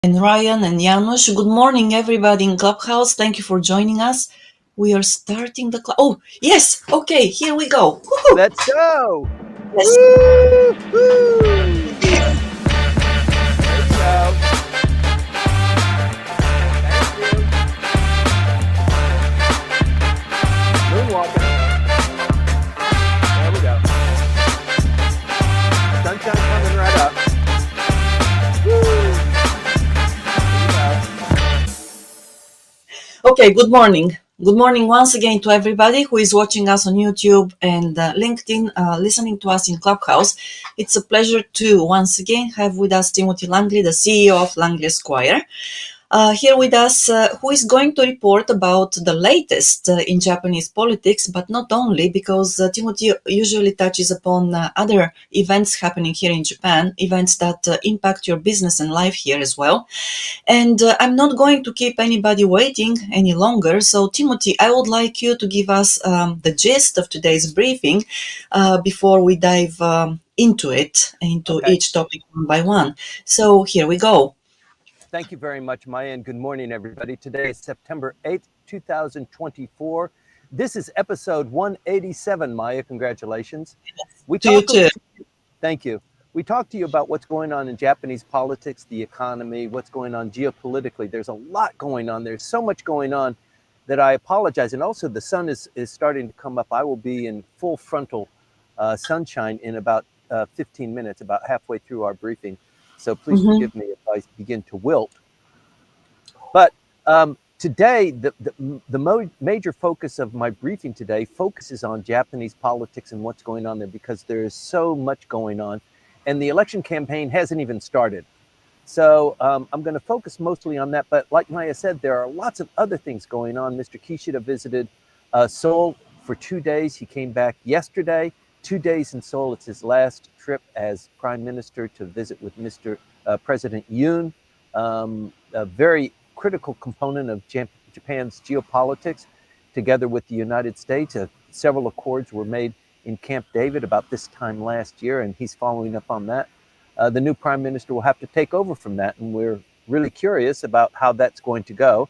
And Ryan and Janusz. Good morning, everybody in Clubhouse. Thank you for joining us. We are starting the club. Oh, yes. Okay, here we go. Woo-hoo. Let's go. Yes. Woo-hoo. There you go. Thank you. Moonwalking. There we go. Sunshine coming right up. Woo. There you go. Okay, good morning. Good morning once again to everybody who is watching us on YouTube and LinkedIn, listening to us in Clubhouse. It's a pleasure to once again have with us Timothy Langley, the CEO of Langley Squire. Here with us, who is going to report about the latest in Japanese politics, but not only, because Timothy usually touches upon other events happening here in Japan, events that impact your business and life here as well. And I'm not going to keep anybody waiting any longer. So, Timothy, I would like you to give us the gist of today's briefing before we dive into Okay. each topic one by one. So, here we go. Thank you very much, Maya, and good morning, everybody. Today is September 8th, 2024. This is episode 187, Maya. Congratulations. We To you talk. too. Thank you. We talked to you about what's going on in Japanese politics, the economy, what's going on geopolitically. There's a lot going on. There's so much going on that I apologize. And also, the sun is starting to come up. I will be in full frontal sunshine in about 15 minutes, about halfway through our briefing. So please forgive me if I begin to wilt. But today, the major focus of my briefing today focuses on Japanese politics and what's going on there, because there is so much going on. And the election campaign hasn't even started. So I'm going to focus mostly on that. But like Maya said, there are lots of other things going on. Mr. Kishida visited Seoul for 2 days. He came back yesterday. 2 days in Seoul. It's his last trip as prime minister to visit with Mr. President Yoon, a very critical component of Japan's geopolitics, together with the United States. Several accords were made in Camp David about this time last year, and he's following up on that. The new prime minister will have to take over from that, and we're really curious about how that's going to go.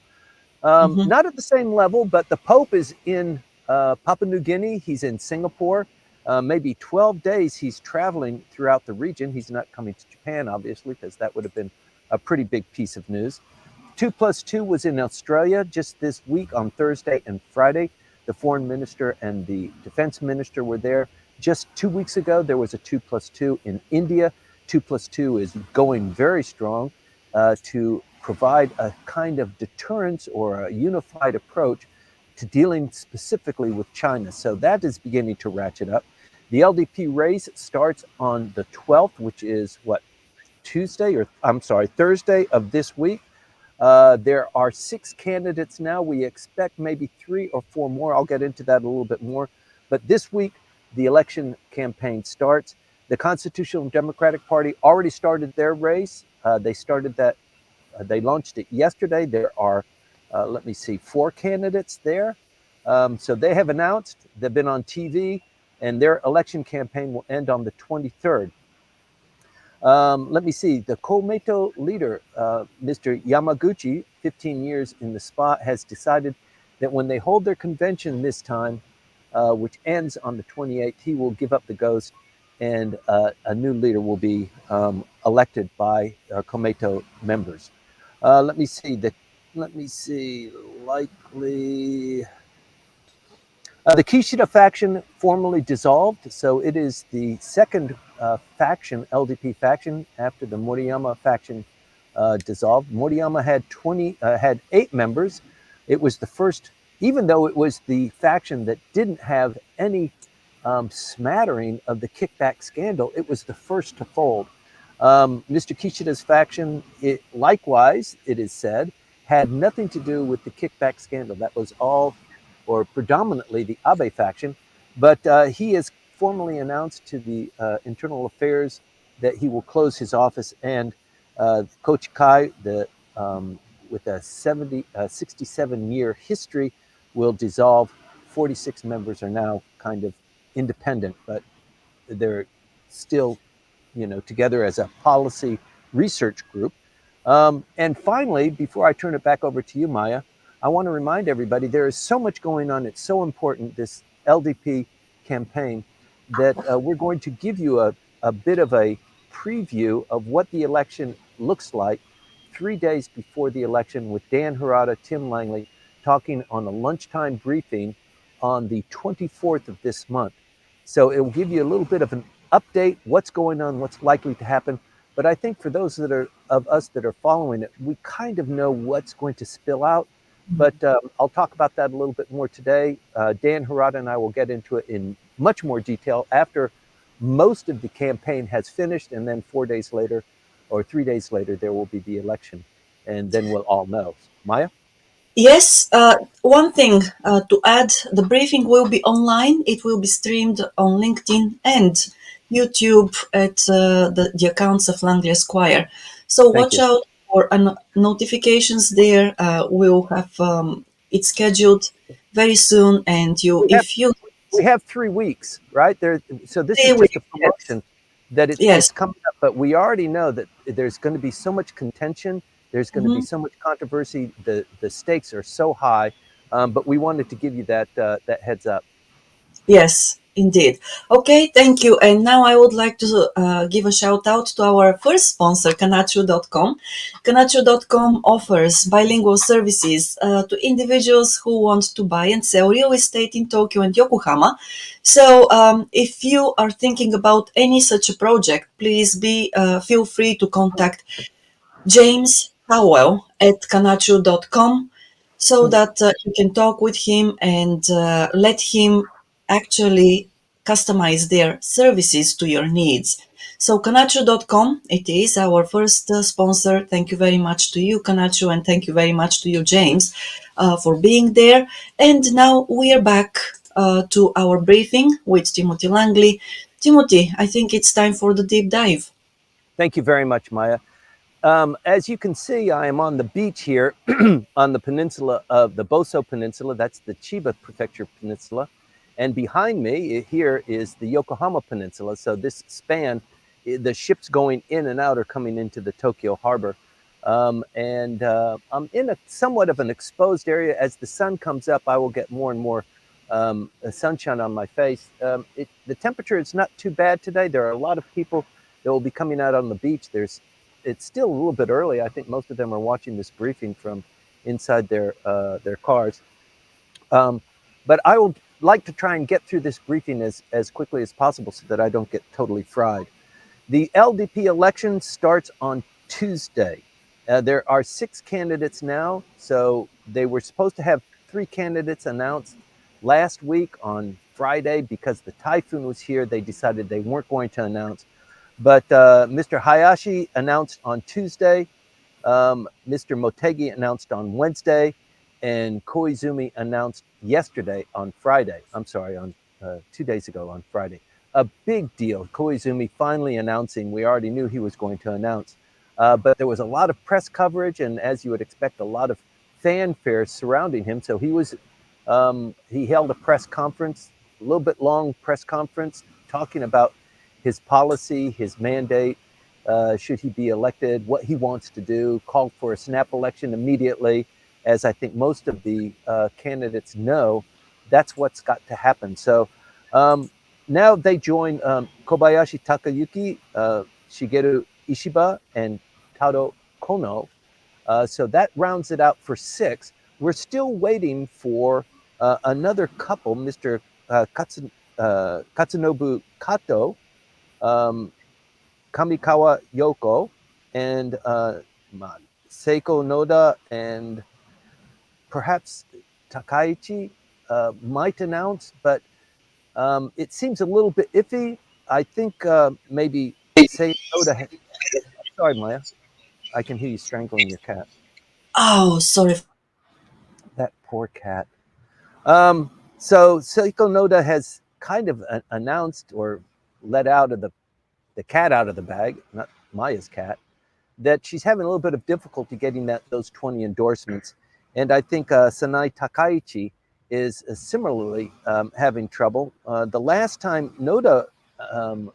Not at the same level, but the Pope is in Papua New Guinea. He's in Singapore. Maybe 12 days he's traveling throughout the region. He's not coming to Japan, obviously, because that would have been a pretty big piece of news. 2+2 was in Australia just this week on Thursday and Friday. The foreign minister and the defense minister were there. Just 2 weeks ago, there was a 2+2 in India. 2+2 is going very strong to provide a kind of deterrence or a unified approach to dealing specifically with China. So that is beginning to ratchet up. The LDP race starts on the 12th, which is Thursday of this week. There are 6 candidates now. We expect maybe 3 or 4 more. I'll get into that a little bit more. But this week, the election campaign starts. The Constitutional Democratic Party already started their race. They launched it yesterday. There are 4 candidates there. So they have announced, they've been on TV, and their election campaign will end on the 23rd. The Komeito leader, Mr. Yamaguchi, 15 years in the spot, has decided that when they hold their convention this time, which ends on the 28th, he will give up the ghost, and a new leader will be elected by Komeito members. Likely. The Kishida faction formally dissolved, so it is the second faction, LDP faction, after the Moriyama faction dissolved. Moriyama had 8 members. It was the first, even though it was the faction that didn't have any smattering of the kickback scandal, it was the first to fold. Mr. Kishida's faction, likewise, it is said, had nothing to do with the kickback scandal. That was all, or predominantly, the Abe faction. But he has formally announced to the Internal Affairs that he will close his office, and Kochikai, with a 67-year history, will dissolve. 46 members are now kind of independent, but they're still, together as a policy research group. And finally, before I turn it back over to you, Maya, I want to remind everybody there is so much going on. It's so important, this LDP campaign, that we're going to give you a bit of a preview of what the election looks like 3 days before the election with Dan Harada, Tim Langley, talking on a lunchtime briefing on the 24th of this month. So it will give you a little bit of an update, what's going on, what's likely to happen. But I think for those that are of us that are following it, we kind of know what's going to spill out. But I'll talk about that a little bit more today. Dan Harada and I will get into it in much more detail after most of the campaign has finished, and then 4 days later or 3 days later, there will be the election, and then we'll all know. Maya? Yes, one thing to add, the briefing will be online. It will be streamed on LinkedIn and YouTube at the accounts of Langley Esquire. So Thank watch you. out for notifications there. We'll have it scheduled very soon. And you, We have if you we have 3 weeks, right? There. So this is stay with just a yes, promotion that yes. it's coming up, but we already know that there's going to be so much contention. There's going to be Mhm. so much controversy. The stakes are so high, but we wanted to give you that heads up. Yes, indeed. Okay, thank you. And now I would like to give a shout out to our first sponsor, Kanchu.com. Kanchu.com offers bilingual services to individuals who want to buy and sell real estate in Tokyo and Yokohama. So, if you are thinking about any such a project, please be feel free to contact James Howell at kanachu.com so that you can talk with him and let him actually customize their services to your needs. So Kanachu.com, it is our first sponsor. Thank you very much to you, Kanachu, and thank you very much to you, James, for being there. And now we are back to our briefing with Timothy Langley. Timothy, I think it's time for the deep dive. Thank you very much, Maya. As you can see, I am on the beach here on the peninsula of the Boso Peninsula. That's the Chiba Prefecture Peninsula. And behind me here is the Yokohama Peninsula. So this span, the ships going in and out are coming into the Tokyo harbor. And I'm in a somewhat of an exposed area. As the sun comes up, I will get more and more sunshine on my face. The temperature is not too bad today. There are a lot of people that will be coming out on the beach. It's still a little bit early. I think most of them are watching this briefing from inside their cars. Um, but I would like to try and get through this briefing as quickly as possible so that I don't get totally fried. The LDP election starts on Tuesday. There are 6 candidates now. So they were supposed to have 3 candidates announced last week on Friday. Because the typhoon was here, they decided they weren't going to announce. But Mr. Hayashi announced on Tuesday. Mr. Motegi announced on Wednesday, and Koizumi announced yesterday on Friday. I'm sorry, on 2 days ago on Friday. A big deal. Koizumi finally announcing. We already knew he was going to announce. But there was a lot of press coverage, and as you would expect, a lot of fanfare surrounding him. So he held a press conference, a little bit long press conference, talking about his policy, his mandate, should he be elected, what he wants to do, called for a snap election immediately. As I think most of the candidates know, that's what's got to happen. So now they join Kobayashi Takayuki, Shigeru Ishiba, and Taro Kono. So that rounds it out for 6. We're still waiting for another couple, Mr. Katsunobu Kato, um, Kamikawa Yoko, and Seiko Noda, and perhaps Takaichi might announce, but it seems a little bit iffy. I think maybe Seiko Noda. Sorry, Maya. I can hear you strangling your cat. Oh, sorry. That poor cat. So Seiko Noda has kind of announced or let out of the cat out of the bag, not Maya's cat, that she's having a little bit of difficulty getting those 20 endorsements. And I think Sanai Takaichi is similarly having trouble. The last time Noda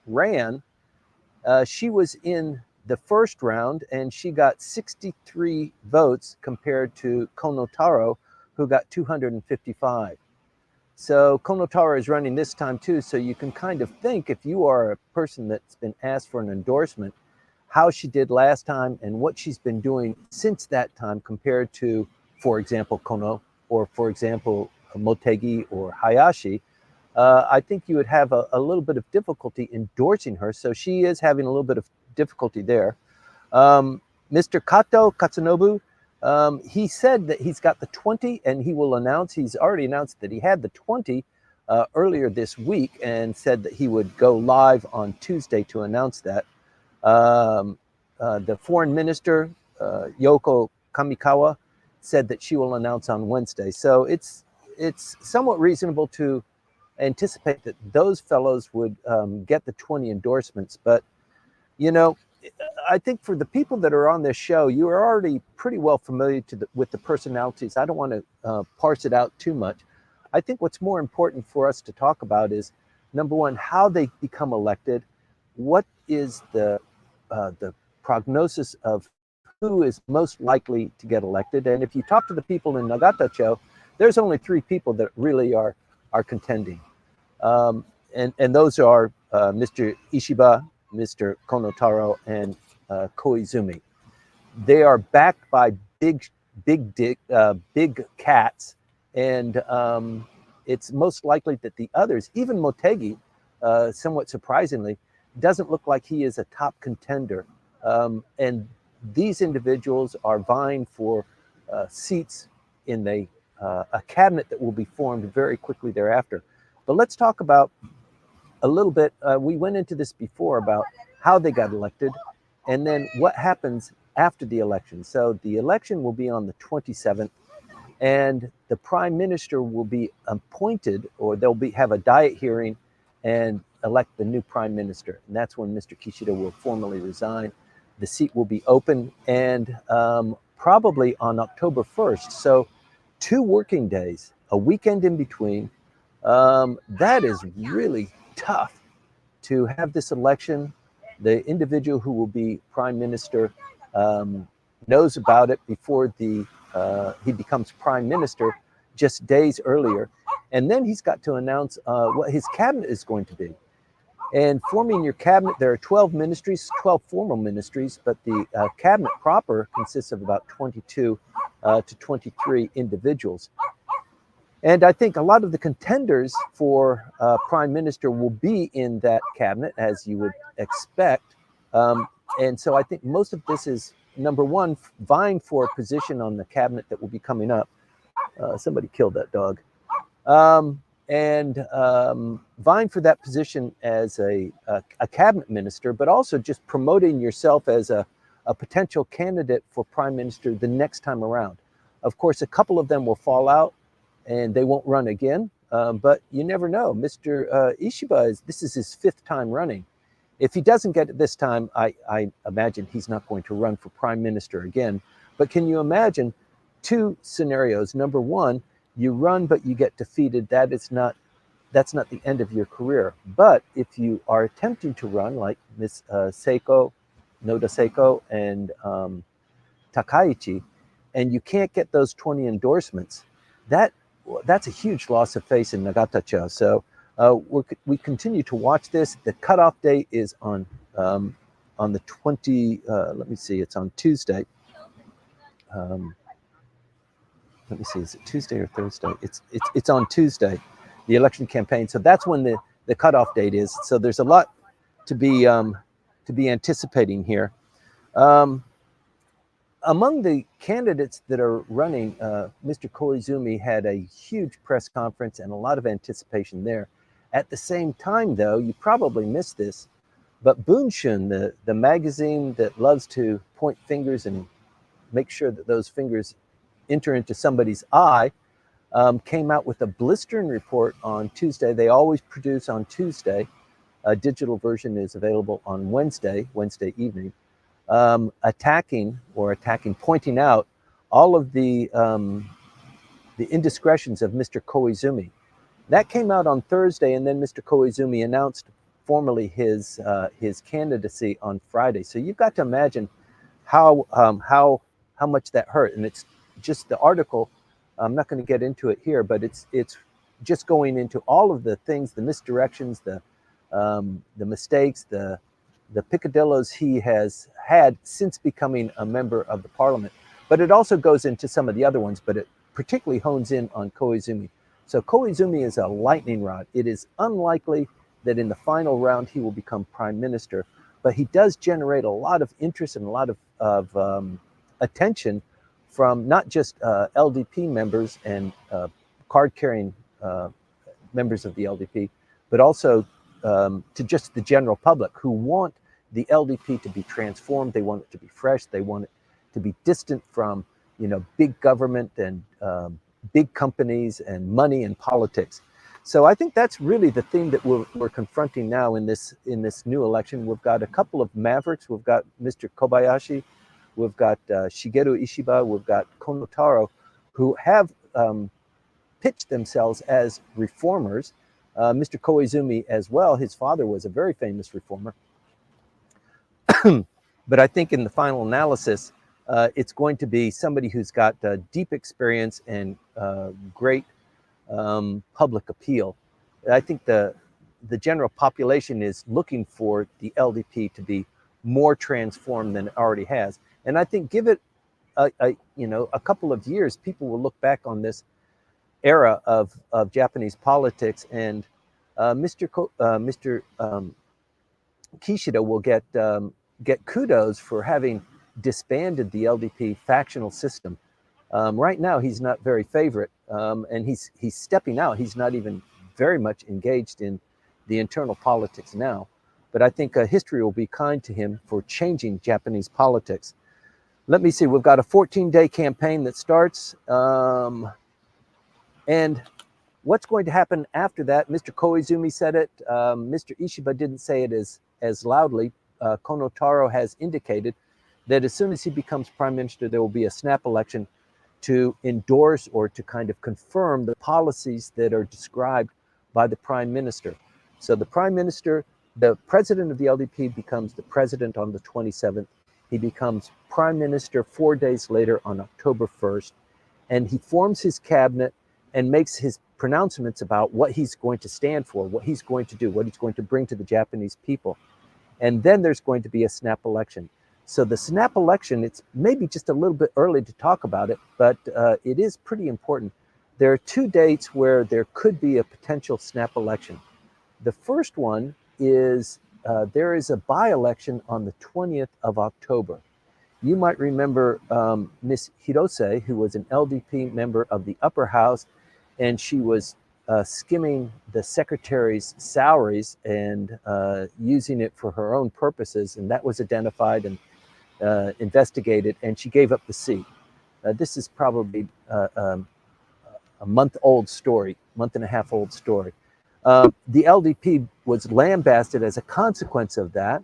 ran, she was in the first round, and she got 63 votes compared to Konotaro, who got 255. So Konotaro is running this time too, so you can kind of think, if you are a person that's been asked for an endorsement, how she did last time and what she's been doing since that time compared to, for example, Kono, or for example, Motegi or Hayashi. I think you would have a little bit of difficulty endorsing her. So she is having a little bit of difficulty there. Mr. Kato Katsunobu, he said that he's got the 20, and he will announce, he's already announced that he had the 20 earlier this week, and said that he would go live on Tuesday to announce that. The foreign minister, Yoko Kamikawa, said that she will announce on Wednesday. So it's somewhat reasonable to anticipate that those fellows would get the 20 endorsements. But, you know, I think for the people that are on this show, you are already pretty well familiar with the personalities. I don't want to parse it out too much. I think what's more important for us to talk about is, number one, how they become elected. What is the prognosis of who is most likely to get elected? And if you talk to the people in Nagata-cho, there's only 3 people that really are contending. And those are Mr. Ishiba, Mr. Konotaro, and Koizumi. They are backed by big cats, and it's most likely that the others, even Motegi, somewhat surprisingly, doesn't look like he is a top contender. And these individuals are vying for seats in a cabinet that will be formed very quickly thereafter. But let's talk about a little bit, we went into this before, about how they got elected and then what happens after the election. So the election will be on the 27th, and the prime minister will be appointed, or they'll have a diet hearing and elect the new prime minister. And that's when Mr. Kishida will formally resign. The seat will be open, and probably on October 1st. So 2 working days, a weekend in between. That is really tough to have this election. The individual who will be prime minister knows about it before he becomes prime minister, just days earlier. And then he's got to announce what his cabinet is going to be. And forming your cabinet, there are 12 ministries, 12 formal ministries, but the cabinet proper consists of about 22 to 23 individuals. And I think a lot of the contenders for prime minister will be in that cabinet, as you would expect. And so I think most of this is, number one, vying for a position on the cabinet that will be coming up. Somebody killed that dog. And vying for that position as a cabinet minister, but also just promoting yourself as a potential candidate for prime minister the next time around. Of course, a couple of them will fall out and they won't run again, but you never know. Mr. Ishiba, this is his 5th time running. If he doesn't get it this time, I imagine he's not going to run for prime minister again. But can you imagine 2 scenarios? Number one, you run but you get defeated. That's not the end of your career. But if you are attempting to run, like Miss Seiko, Noda Seiko, and Takaichi, and you can't get those 20 endorsements, that's a huge loss of face in Nagata-cho. So we continue to watch this. The cutoff date is on the 20. Let me see. It's on Tuesday. Let me see. Is it Tuesday or Thursday? It's on Tuesday, the election campaign. So that's when the cutoff date is. So there's a lot to be anticipating here. Among the candidates that are running, Mr. Koizumi had a huge press conference and a lot of anticipation there. At the same time, though, you probably missed this, but Bunshun, the magazine that loves to point fingers and make sure that those fingers enter into somebody's eye, came out with a blistering report on Tuesday. They always produce on Tuesday. A digital version is available on Wednesday evening. Pointing out all of the indiscretions of Mr. Koizumi. That came out on Thursday, and then Mr. Koizumi announced formally his candidacy on Friday. So you've got to imagine how much that hurt. And it's just the article. I'm not going to get into it here, but it's just going into all of the things, the misdirections, the mistakes, the picadillos he has had since becoming a member of the parliament. But it also goes into some of the other ones, but it particularly hones in on Koizumi. So Koizumi is a lightning rod. It is unlikely that in the final round he will become prime minister, but he does generate a lot of interest and a lot of attention from not just LDP members and card-carrying members of the LDP, but also to just the general public who want the LDP to be transformed. They want it to be fresh. They want it to be distant from, big government and big companies and money and politics. So I think that's really the theme that we're confronting now in this new election. We've got a couple of mavericks. We've got Mr. Kobayashi, we've got Shigeru Ishiba, we've got Kono Taro, who have pitched themselves as reformers. Mr. Koizumi as well, his father was a very famous reformer. But I think in the final analysis, it's going to be somebody who's got deep experience and great public appeal. I think the general population is looking for the LDP to be more transformed than it already has. And I think give it a couple of years, people will look back on this era of Japanese politics, and Mr. Kishida will get kudos for having disbanded the LDP factional system. Right now, he's not very favorite, and he's stepping out. He's not even very much engaged in the internal politics now. But I think history will be kind to him for changing Japanese politics. Let me see. We've got a 14-day campaign that starts. And what's going to happen after that? Mr. Koizumi said it. Mr. Ishiba didn't say it as loudly. Kono Taro has indicated that as soon as he becomes prime minister, there will be a snap election to endorse or to kind of confirm the policies that are described by the prime minister. So the prime minister, the president of the LDP, becomes the president on the 27th. He becomes prime minister 4 days later on October 1st, and he forms his cabinet and makes his pronouncements about what he's going to stand for, what he's going to do, what he's going to bring to the Japanese people. And then there's going to be a snap election. So the snap election, it's maybe just a little bit early to talk about it, but it is pretty important. There are 2 dates where there could be a potential snap election. The first one is there is a by-election on the 20th of October. You might remember Miss Hirose, who was an LDP member of the upper house, and she was skimming the secretary's salaries and using it for her own purposes, and that was identified and investigated, and she gave up the seat. This is probably a month-old story, month and a half old story. The LDP was lambasted as a consequence of that,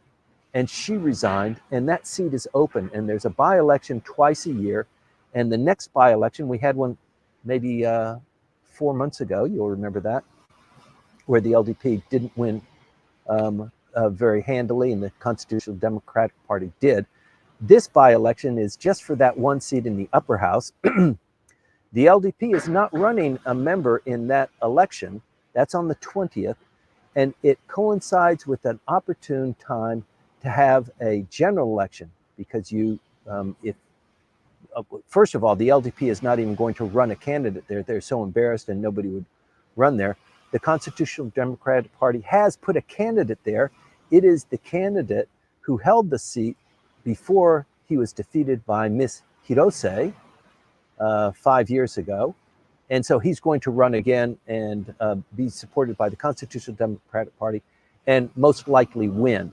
and she resigned, and that seat is open, and there's a by-election twice a year, and the next by-election, we had one maybe 4 months ago, you'll remember that, where the LDP didn't win very handily, and the Constitutional Democratic Party did. This by-election is just for that one seat in the upper house. The LDP is not running a member in that election. That's on the 20th, and it coincides with an opportune time to have a general election, because first of all, the LDP is not even going to run a candidate there. They're so embarrassed and nobody would run there. The Constitutional Democratic Party has put a candidate there. It is the candidate who held the seat before he was defeated by Miss Hirose 5 years ago. And so he's going to run again and be supported by the Constitutional Democratic Party and most likely win.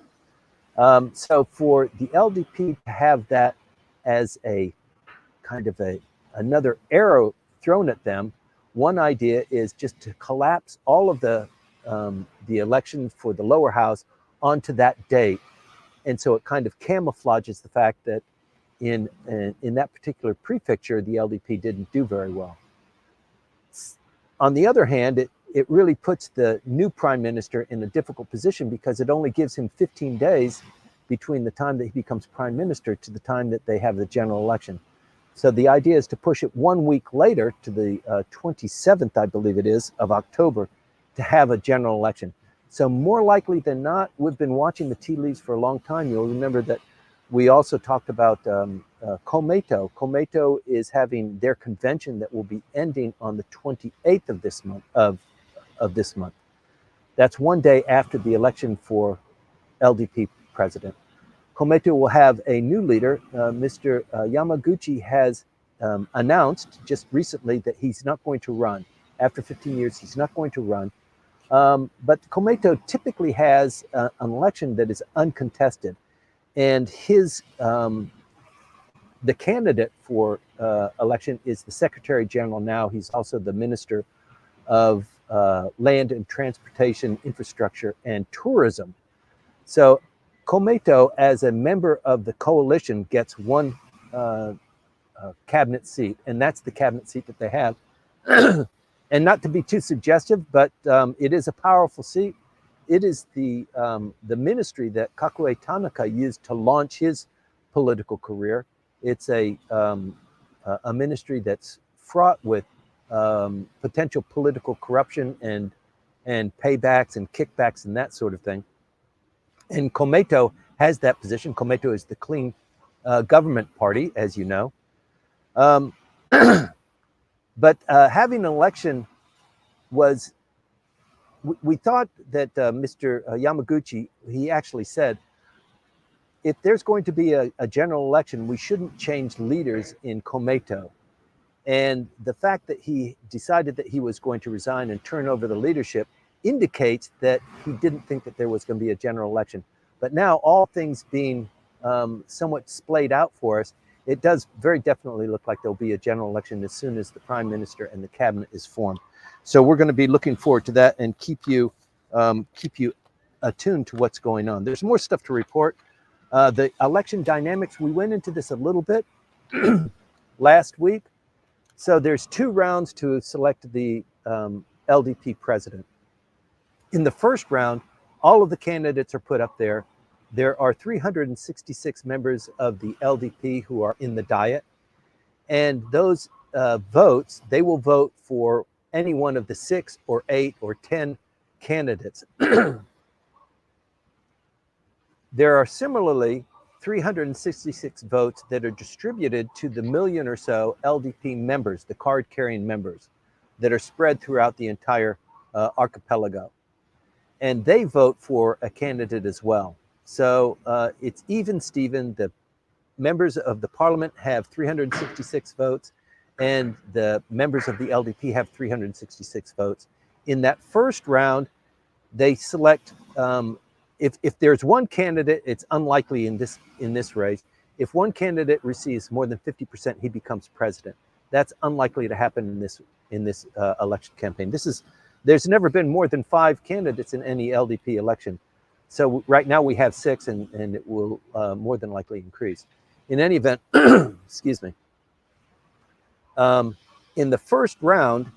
So for the LDP to have that as a kind of another arrow thrown at them, one idea is just to collapse all of the election for the lower house onto that date. And so it kind of camouflages the fact that in that particular prefecture, the LDP didn't do very well. On the other hand, it really puts the new prime minister in a difficult position because it only gives him 15 days between the time that he becomes prime minister to the time that they have the general election. So the idea is to push it 1 week later to the 27th, I believe it is, of October to have a general election. So more likely than not, we've been watching the tea leaves for a long time. You'll remember that we also talked about Komeito. Komeito is having their convention that will be ending on the 28th of this month. Of this month. That's one day after the election for LDP president. Komeito will have a new leader. Mr. Yamaguchi has announced just recently that he's not going to run. After 15 years, he's not going to run. But Komeito typically has an election that is uncontested. And his the candidate for election is the Secretary General now. He's also the Minister of Land and Transportation, Infrastructure, and Tourism. So Komeito, as a member of the coalition, gets one cabinet seat, and that's the cabinet seat that they have. And not to be too suggestive, but it is a powerful seat. It is the ministry that Kakue Tanaka used to launch his political career. It's a ministry that's fraught with potential political corruption and paybacks and kickbacks and that sort of thing. And Komeito has that position. Komeito is the clean government party, as you know. But having an election was, we thought that Mr. Yamaguchi, he actually said, if there's going to be a general election, we shouldn't change leaders in Komeito. And the fact that he decided that he was going to resign and turn over the leadership indicates that he didn't think that there was going to be a general election. But now, all things being somewhat splayed out for us, it does very definitely look like there'll be a general election as soon as the prime minister and the cabinet is formed. So we're going to be looking forward to that and keep you attuned to what's going on. There's more stuff to report. The election dynamics, we went into this a little bit last week. So there's 2 rounds to select the LDP president. In the first round, all of the candidates are put up there. There are 366 members of the LDP who are in the Diet. And those votes, they will vote for any one of the 6 or 8 or 10 candidates. There are similarly 366 votes that are distributed to the million or so LDP members, the card-carrying members, that are spread throughout the entire archipelago. And they vote for a candidate as well. So it's even, Stephen. The members of the parliament have 366 votes, and the members of the LDP have 366 votes. In that first round, they select, if there's one candidate, it's unlikely in this race. If one candidate receives more than 50%, he becomes president. That's unlikely to happen in this election campaign. There's never been more than 5 candidates in any LDP election. So right now we have 6, and it will more than likely increase. In any event, excuse me. In the first round,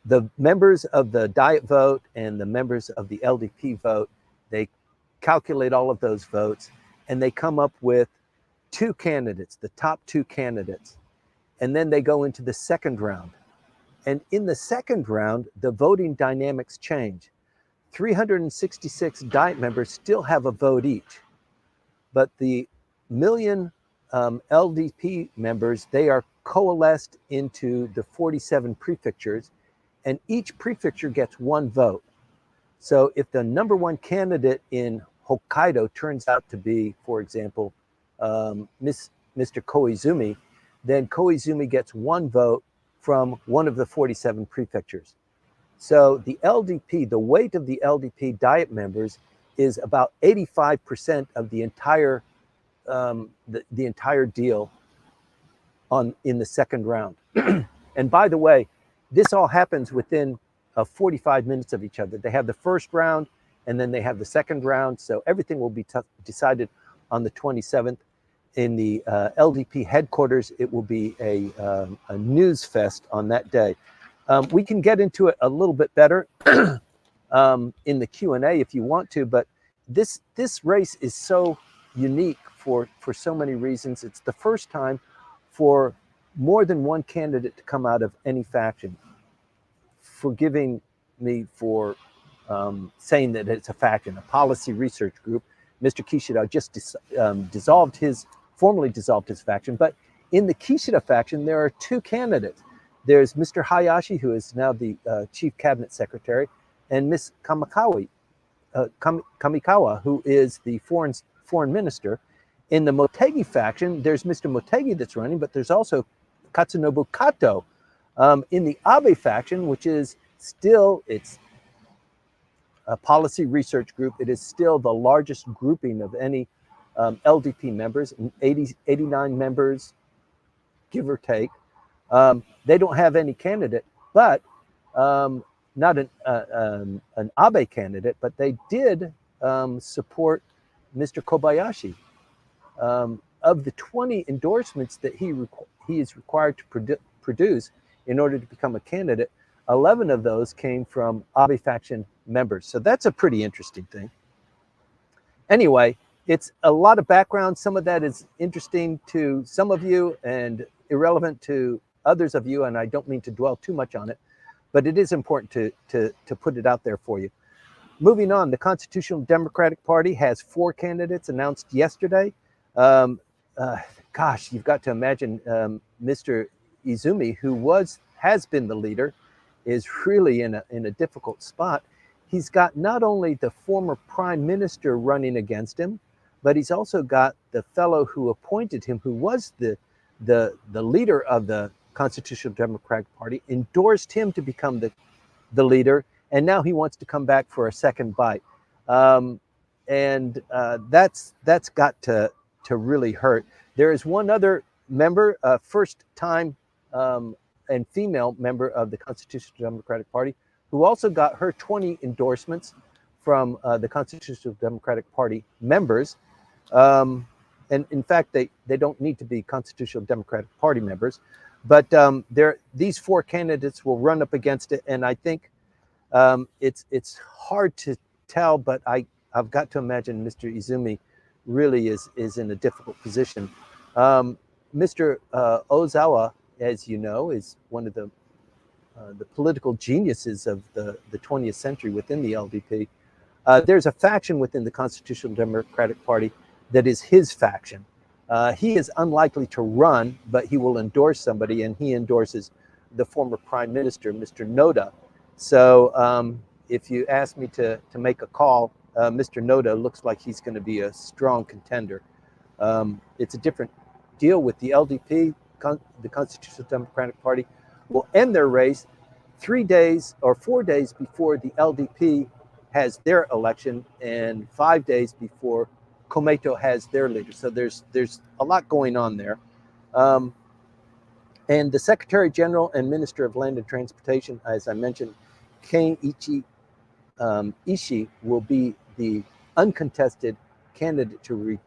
the members of the Diet vote and the members of the LDP vote, they calculate all of those votes, and they come up with 2 candidates, the top 2 candidates. And then they go into the second round. And in the second round, the voting dynamics change. 366 Diet members still have a vote each, but the million LDP members, they are coalesced into the 47 prefectures, and each prefecture gets 1 vote. So if the number 1 candidate in Hokkaido turns out to be, for example, Mr. Koizumi, then Koizumi gets 1 vote from one of the 47 prefectures. So the LDP, the weight of the LDP Diet members is about 85% of the entire the entire deal in the second round. And by the way, this all happens within 45 minutes of each other. They have the first round, and then they have the second round. So everything will be decided on the 27th. In the LDP headquarters, it will be a news fest on that day. We can get into it a little bit better in the Q&A if you want to, but this race is so unique for so many reasons. It's the first time for more than one candidate to come out of any faction. Forgiving me for saying that it's a faction, a policy research group. Mr. Kishida just formally dissolved his faction, but in the Kishida faction, there are two candidates. There's Mr. Hayashi, who is now the chief cabinet secretary, and Miss Kamikawa, who is the foreign minister. In the Motegi faction, there's Mr. Motegi that's running, but there's also Katsunobu Kato. In the Abe faction, which is still, it's a policy research group, it is still the largest grouping of any LDP members, 89 members, give or take. They don't have any candidate, but not an Abe candidate, but they did support Mr. Kobayashi. Of the 20 endorsements that he is required to produce in order to become a candidate, 11 of those came from Abe faction members. So that's a pretty interesting thing. Anyway, it's a lot of background. Some of that is interesting to some of you and irrelevant to others of you, and I don't mean to dwell too much on it, but it is important to put it out there for you. Moving on, the Constitutional Democratic Party has 4 candidates announced yesterday. Gosh, you've got to imagine Mr. Izumi, who has been the leader, is really in a difficult spot. He's got not only the former prime minister running against him, but he's also got the fellow who appointed him, who was the leader of the Constitutional Democratic Party, endorsed him to become the leader, and now he wants to come back for a second bite. That's got to really hurt. There is one other member, first time and female member of the Constitutional Democratic Party, who also got her 20 endorsements from the Constitutional Democratic Party members. And in fact, they don't need to be Constitutional Democratic Party members, but these 4 candidates will run up against it. And I think it's hard to tell, but I've got to imagine Mr. Izumi really is in a difficult position. Mr. Ozawa, as you know, is one of the political geniuses of the 20th century within the LDP. There's a faction within the Constitutional Democratic Party that is his faction. He is unlikely to run, but he will endorse somebody, and he endorses the former prime minister, Mr. Noda. So if you ask me to make a call, Mr. Noda looks like he's going to be a strong contender. It's a different deal with the LDP. The Constitutional Democratic Party will end their race 3 days or 4 days before the LDP has their election, and 5 days before Komeito has their leader. So there's a lot going on there. And the Secretary General and Minister of Land and Transportation, as I mentioned, Kenichi Ishii, will be the uncontested candidate to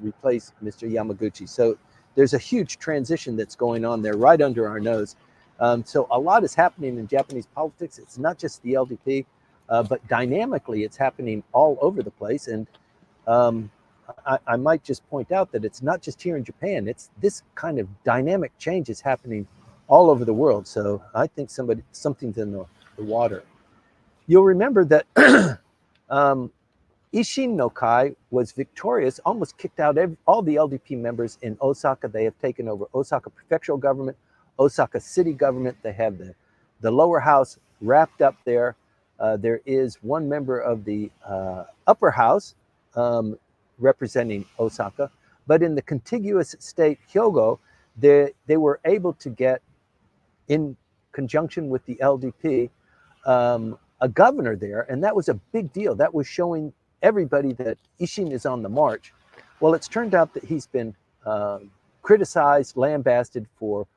replace Mr. Yamaguchi. So there's a huge transition that's going on there right under our nose. So a lot is happening in Japanese politics. It's not just the LDP, but dynamically it's happening all over the place. And I might just point out that it's not just here in Japan. It's this kind of dynamic change is happening all over the world. So I think something's in the water. You'll remember that Ishin no Kai was victorious, almost kicked out all the LDP members in Osaka. They have taken over Osaka prefectural government, Osaka city government. They have the lower house wrapped up there. There is one member of the upper house representing Osaka, but in the contiguous state Hyogo, they were able to get, in conjunction with the LDP, a governor there, and that was a big deal. That was showing everybody that Ishin is on the march. Well, it's turned out that he's been criticized, lambasted for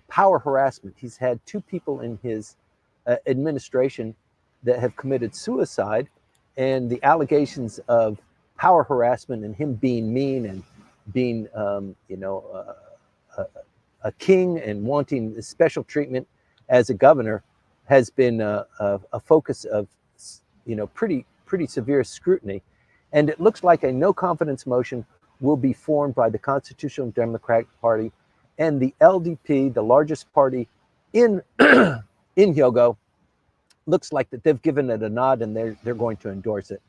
power harassment. He's had 2 people in his administration that have committed suicide, and the allegations of power harassment and him being mean and being, a king and wanting special treatment as a governor has been a focus of, pretty severe scrutiny. And it looks like a no confidence motion will be formed by the Constitutional Democratic Party and the LDP, the largest party in in Hyogo. Looks like that they've given it a nod and they're going to endorse it.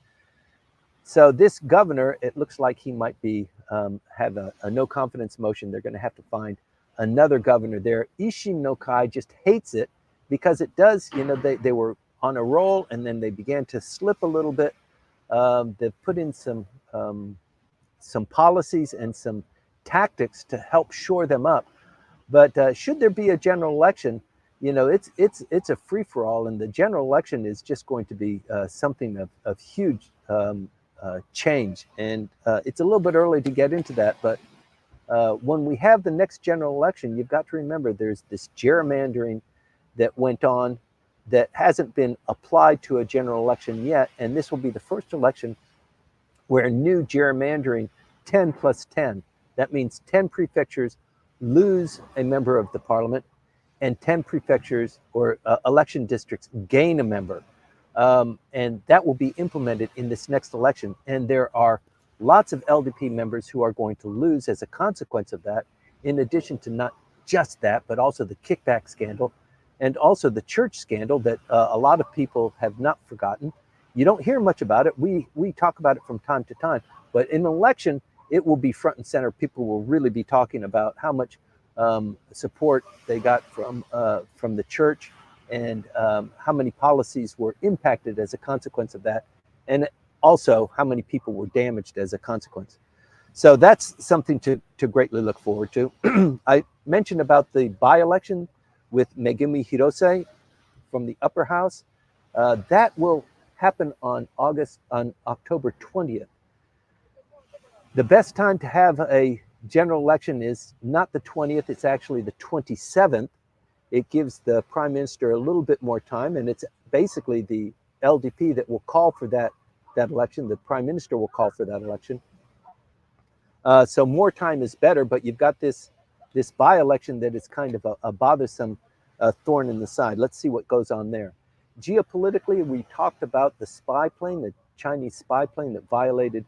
So this governor, it looks like he might be have a no confidence motion. They're going to have to find another governor there. Ishin no Kai just hates it because it does, they were on a roll and then they began to slip a little bit. They've put in some policies and some tactics to help shore them up. But should there be a general election, it's a free for all, and the general election is just going to be something of huge change. And it's a little bit early to get into that, but when we have the next general election, you've got to remember there's this gerrymandering that went on that hasn't been applied to a general election yet. And this will be the first election where new gerrymandering 10 plus 10, that means 10 prefectures lose a member of the parliament and 10 prefectures or election districts gain a member. And that will be implemented in this next election. And there are lots of LDP members who are going to lose as a consequence of that, in addition to not just that, but also the kickback scandal and also the church scandal that a lot of people have not forgotten. You don't hear much about it. We talk about it from time to time, but in an election, it will be front and center. People will really be talking about how much support they got from the church and how many policies were impacted as a consequence of that, and also how many people were damaged as a consequence. So that's something to greatly look forward to. I mentioned about the by-election with Megumi Hirose from the upper house. That will happen on October 20th. The best time to have a general election is not the 20th, it's actually the 27th. It gives the prime minister a little bit more time, and it's basically the LDP that will call for that election. The prime minister will call for that election. So more time is better, but you've got this by-election that is kind of a bothersome thorn in the side. Let's see what goes on there. Geopolitically, we talked about the spy plane, the Chinese spy plane that violated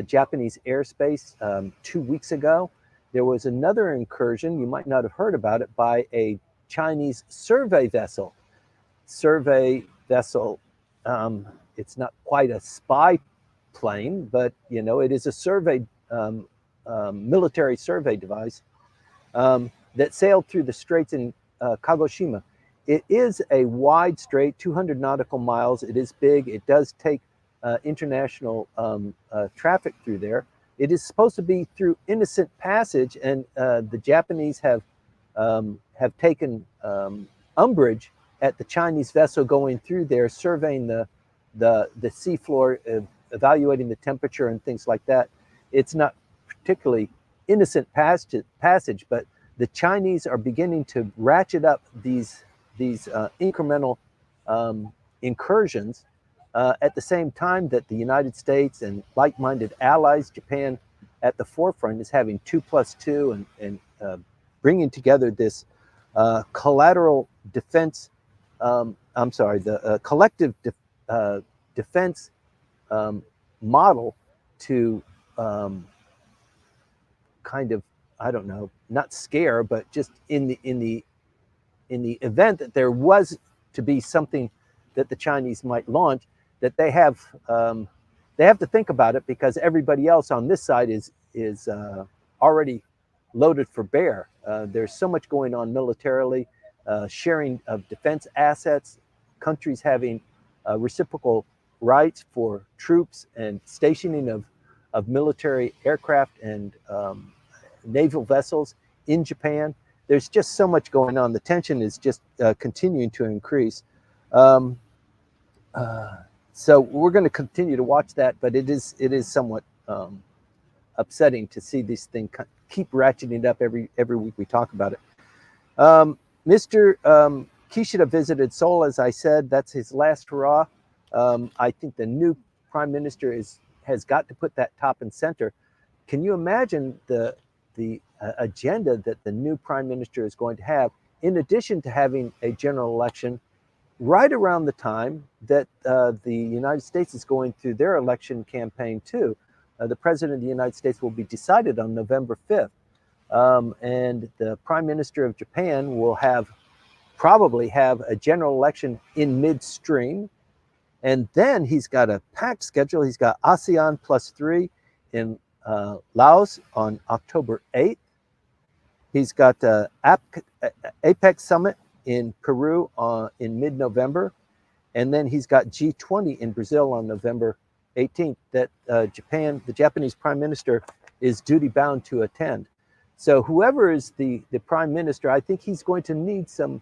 Japanese airspace 2 weeks ago. There was another incursion, you might not have heard about it, by a Chinese survey vessel. It's not quite a spy plane, but it is a survey military survey device that sailed through the straits in Kagoshima. It is a wide strait, 200 nautical miles. It is big. It does take international traffic through there. It is supposed to be through innocent passage, and the Japanese have taken umbrage at the Chinese vessel going through there, surveying the seafloor, evaluating the temperature and things like that. It's not particularly innocent passage, but the Chinese are beginning to ratchet up these incremental incursions at the same time that the United States and like-minded allies, Japan at the forefront, is having 2+2 and bringing together this collateral defense. The collective defense model to kind of, I don't know, not scare, but just in the event that there was to be something that the Chinese might launch, that they have to think about it, because everybody else on this side is already loaded for bear. There's so much going on militarily, sharing of defense assets, countries having reciprocal rights for troops and stationing of military aircraft and naval vessels in Japan. There's just so much going on. The tension is just continuing to increase. So we're going to continue to watch that, but it is somewhat upsetting to see this thing keep ratcheting up every week we talk about it. Mr. Kishida visited Seoul, as I said. That's his last hurrah. I think the new prime minister has got to put that top and center. Can you imagine the agenda that the new prime minister is going to have? in addition to having a general election right around the time that the United States is going through their election campaign too. The president of the United States will be decided on November 5th. And the prime minister of Japan will probably have a general election in midstream. And then he's got a packed schedule. He's got ASEAN +3 in Laos on October 8th. He's got the APEC Summit in Peru in mid-November. And then he's got G20 in Brazil on November 18th that the Japanese prime minister is duty-bound to attend. So whoever is the prime minister, I think he's going to need some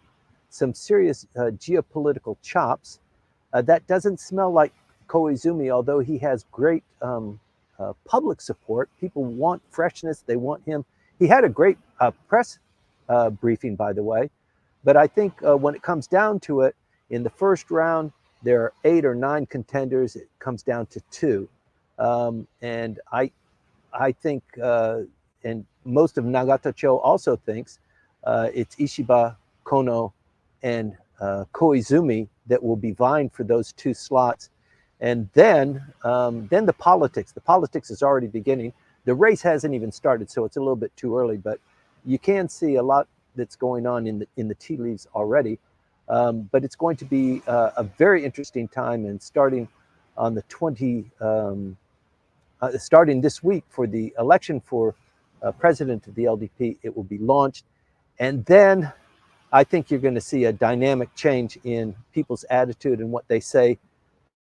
serious geopolitical chops. That doesn't smell like Koizumi, although he has great public support. People want freshness. They want him. He had a great press briefing, by the way. But I think when it comes down to it, in the first round, there are 8 or 9 contenders. It comes down to 2. And I think, and most of Nagatacho also thinks, it's Ishiba, Kono, and Koizumi that will be vying for those 2 slots. And then the politics. The politics is already beginning. The race hasn't even started, so it's a little bit too early. But you can see a lot that's going on in the tea leaves already. But it's going to be a very interesting time, and starting on the starting this week for the election for president of the LDP, it will be launched. And then I think you're going to see a dynamic change in people's attitude and what they say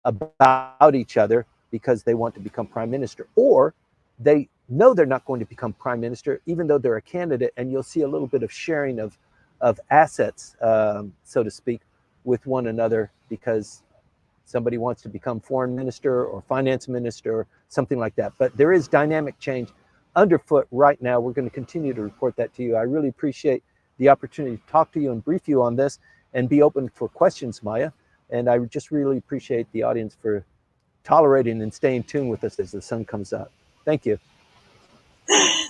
about each other because they want to become prime minister, or they know they're not going to become prime minister, even though they're a candidate, and you'll see a little bit of sharing of assets, so to speak, with one another because somebody wants to become foreign minister or finance minister or something like that. But there is dynamic change underfoot right now. We're going to continue to report that to you. I really appreciate the opportunity to talk to you and brief you on this and be open for questions, Maya. And I just really appreciate the audience for tolerating and staying tuned with us as the sun comes up. Thank you.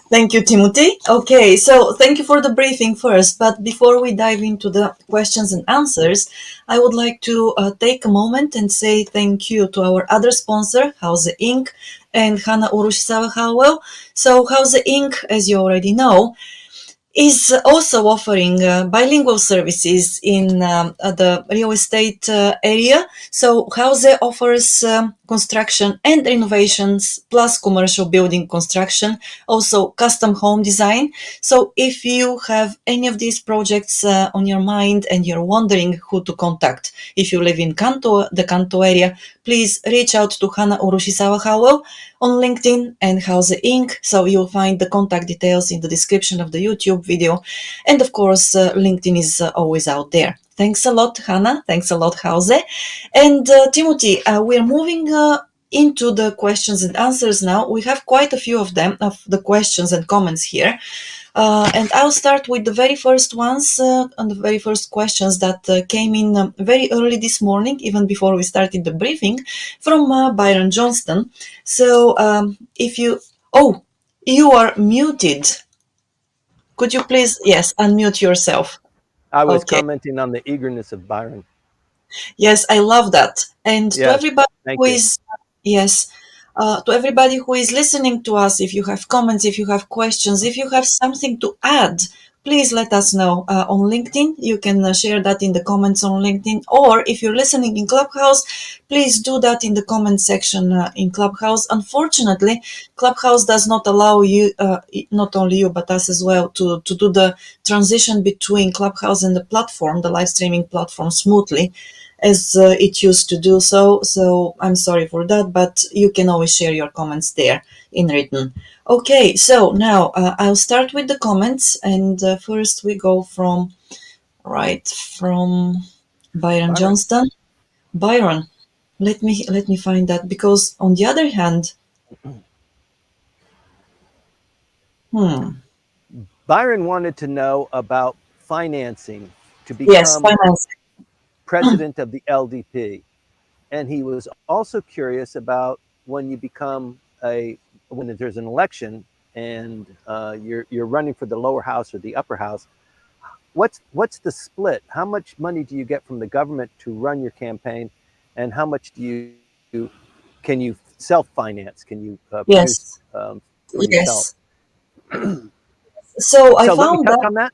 Thank you, Timothy. Okay, so thank you for the briefing first. But before we dive into the questions and answers, I would like to take a moment and say thank you to our other sponsor, Houze Inc. and Hana Urushisawa Howell. So Houze Inc., as you already know, is also offering bilingual services in the real estate area. So Houze offers construction and renovations plus commercial building construction, also custom home design. So if you have any of these projects on your mind and you're wondering who to contact, if you live in Kanto, the Kanto area, please reach out to Hana Urushisawa Howell on LinkedIn and Houze Inc. So you'll find the contact details in the description of the YouTube video. And of course, LinkedIn is always out there. Thanks a lot, Hannah. Thanks a lot, Houze. And Timothy, we're moving into the questions and answers now. We have quite a few of them, of the questions and comments here. And I'll start with the very first ones and the very first questions that came in very early this morning, even before we started the briefing, from Byron Johnston. So you are muted. Could you please, yes, unmute yourself? I was Okay. commenting on the eagerness of Byron. Yes, I love that. And to Yes, everybody thank who you. is, yes, to everybody who is listening to us, if you have comments, if you have questions, if you have something to add, please let us know on LinkedIn. You can share that in the comments on LinkedIn, or if you're listening in Clubhouse, please do that in the comment section in Clubhouse. Unfortunately, Clubhouse does not allow you, not only you, but us as well, to do the transition between Clubhouse and the platform, the live streaming platform, smoothly as it used to do so. So I'm sorry for that, but you can always share your comments there in written. Okay, so now I'll start with the comments, and first we go from Byron Johnston. Byron, let me find that, because on the other hand, Byron wanted to know about financing to yes, become finance. president of the LDP. And he was also curious about when you become when there's an election and you're running for the lower house or the upper house, what's the split? How much money do you get from the government to run your campaign, and how much can you self-finance? Can you produce Yes, for yourself? yes. So I So let me found touch that. on that.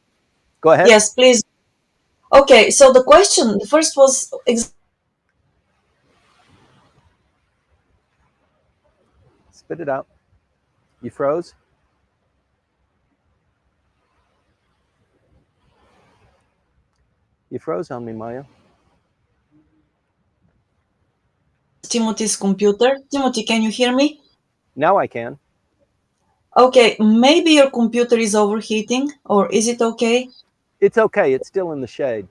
Go ahead. Yes, please. Okay, so the question, the first was Spit it out. You froze. You froze on me, Maya. Timothy's computer. Timothy, can you hear me? Now I can. Okay, maybe your computer is overheating, or is it okay? It's okay. It's still in the shade.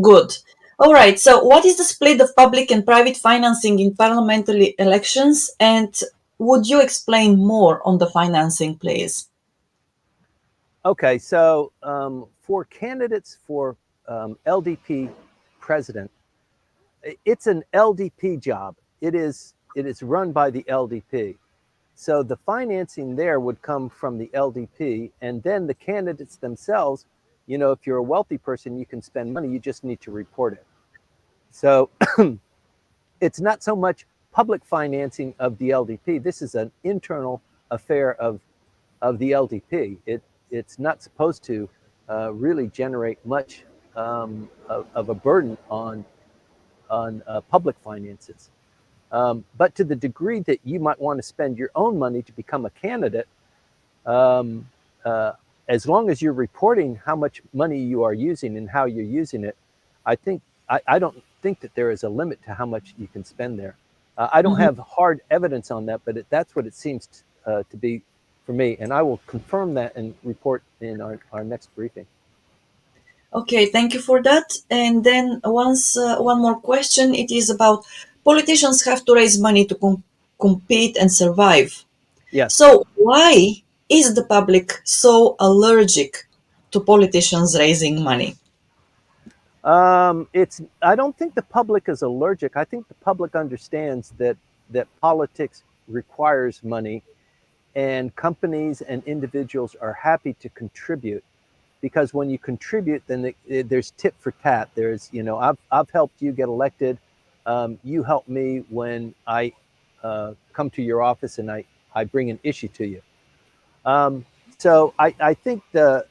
Good. All right, so what is the split of public and private financing in parliamentary elections? And would you explain more on the financing, please? Okay, so for candidates for LDP president, it's an LDP job. It is run by the LDP. So the financing there would come from the LDP, and then the candidates themselves, if you're a wealthy person, you can spend money, you just need to report it. So it's not so much public financing of the LDP. This is an internal affair of the LDP. It's not supposed to really generate much of a burden on public finances. But to the degree that you might want to spend your own money to become a candidate, um, uh, as long as you're reporting how much money you are using and how you're using it, I don't think that there is a limit to how much you can spend there. I don't Mhm. have hard evidence on that, but that's what it seems to be for me, and I will confirm that and report in our next briefing. Okay, thank you for that. And then one more question. It is about politicians have to raise money to compete and survive. Yes. So why is the public so allergic to politicians raising money? It's. I don't think the public is allergic. I think the public understands that politics requires money, and companies and individuals are happy to contribute because when you contribute, then there's tit for tat. There's, I've helped you get elected. You help me when I come to your office and I bring an issue to you. Um, so I think the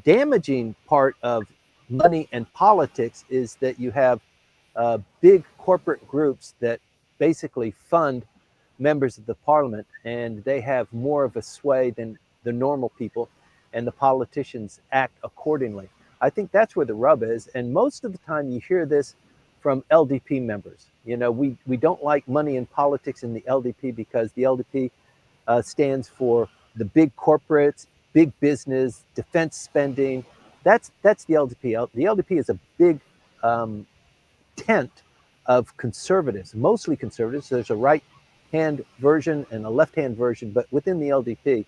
damaging part of money and politics is that you have big corporate groups that basically fund members of the parliament, and they have more of a sway than the normal people, and the politicians act accordingly. I think that's where the rub is, and most of the time you hear this from LDP members. We don't like money in politics in the LDP because the LDP stands for the big corporates, big business, defense spending. That's the LDP. The LDP is a big um, tent of conservatives, mostly conservatives. So there's a right hand version and a left hand version, but within the LDP,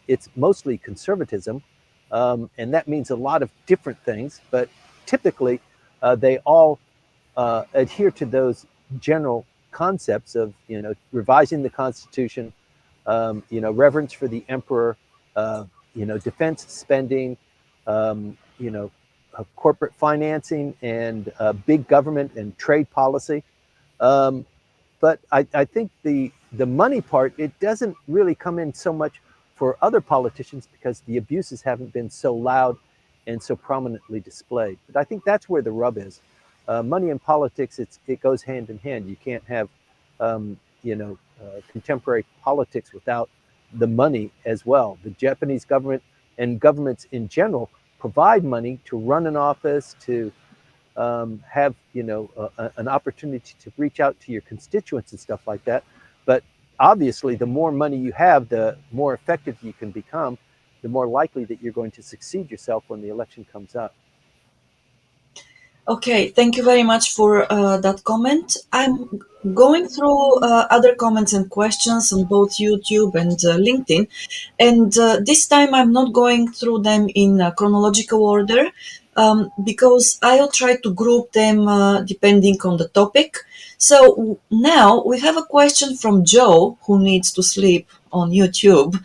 it's mostly conservatism. And that means a lot of different things, but typically they all adhere to those general concepts of revising the Constitution, reverence for the emperor, defense spending, corporate financing, and big government and trade policy. Um, but I think the money part, it doesn't really come in so much for other politicians because the abuses haven't been so loud and so prominently displayed. But I think that's where the rub is. Money in politics, it goes hand in hand. You can't have contemporary politics without the money as well. The Japanese government and governments in general provide money to run an office, to have an opportunity to reach out to your constituents and stuff like that. But obviously, the more money you have, the more effective you can become, the more likely that you're going to succeed yourself when the election comes up. Okay, thank you very much for that comment. I'm going through other comments and questions on both YouTube and LinkedIn, and this time I'm not going through them in chronological order because I'll try to group them depending on the topic. So now we have a question from Joe who needs to sleep on YouTube.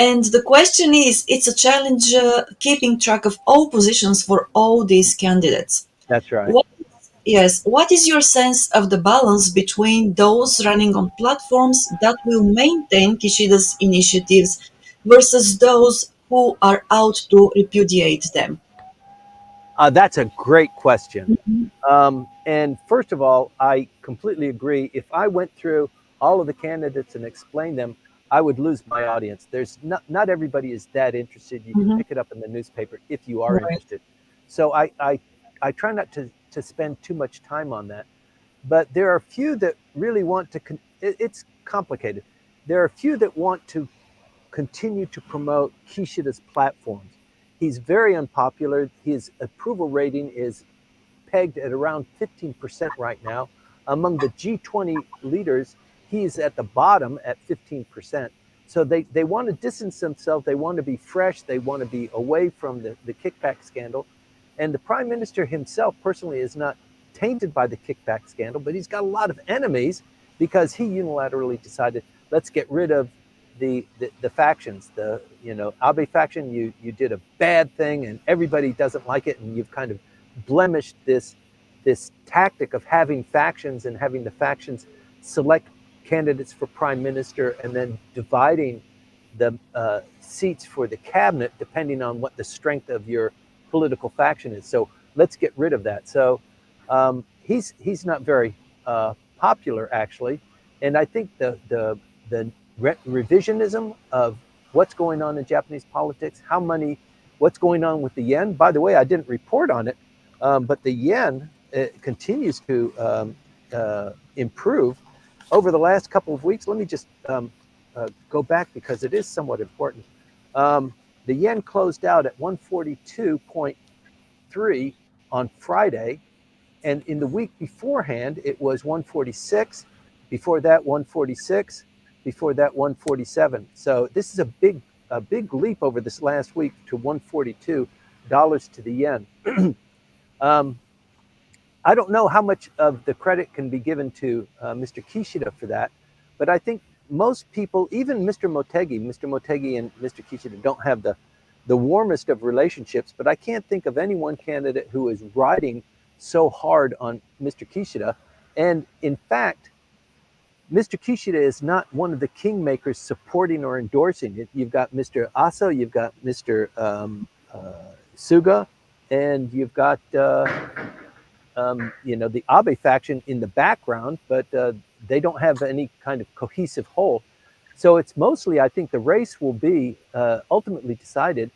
And the question is, it's a challenge keeping track of all positions for all these candidates. That's right. What, yes, what is your sense of the balance between those running on platforms that will maintain Kishida's initiatives versus those who are out to repudiate them? That's a great question. And first of all, I completely agree. If I went through all of the candidates and explained them, I would lose my audience. There's not everybody is that interested. You can Mhm. pick it up in the newspaper if you are Right. interested. So I try not to spend too much time on that. But there are a few that really want to. It's complicated. There are a few that want to continue to promote Kishida's platforms. He's very unpopular. His approval rating is pegged at around 15% right now. Among the G20 leaders, he's at the bottom at 15%. So they want to distance themselves. They want to be fresh. They want to be away from the kickback scandal. And the prime minister himself personally is not tainted by the kickback scandal, but he's got a lot of enemies because he unilaterally decided, let's get rid of the factions. The Abe faction, you did a bad thing and everybody doesn't like it, and you've kind of blemished this tactic of having factions and having the factions select candidates for prime minister and then dividing the seats for the cabinet depending on what the strength of your political faction is. So let's get rid of that. So he's not very popular actually, and I think the revisionism of what's going on in Japanese politics, what's going on with the yen. By the way, I didn't report on it, but the yen continues to improve over the last couple of weeks. Let me just go back because it is somewhat important. The yen closed out at 142.3 on Friday, and in the week beforehand, it was 146. Before that, 146. Before that, 147. So this is a big leap over this last week to $142 to the yen. um, I don't know how much of the credit can be given to Mr. Kishida for that, but I think most people, even Mr. Motegi and Mr. Kishida don't have the warmest of relationships, but I can't think of any one candidate who is riding so hard on Mr. Kishida. And in fact, Mr. Kishida is not one of the kingmakers supporting or endorsing it. You've got Mr. Aso, you've got Mr. Suga, and you've got the Abe faction in the background, but they don't have any kind of cohesive whole. So it's mostly, I think, the race will be ultimately decided.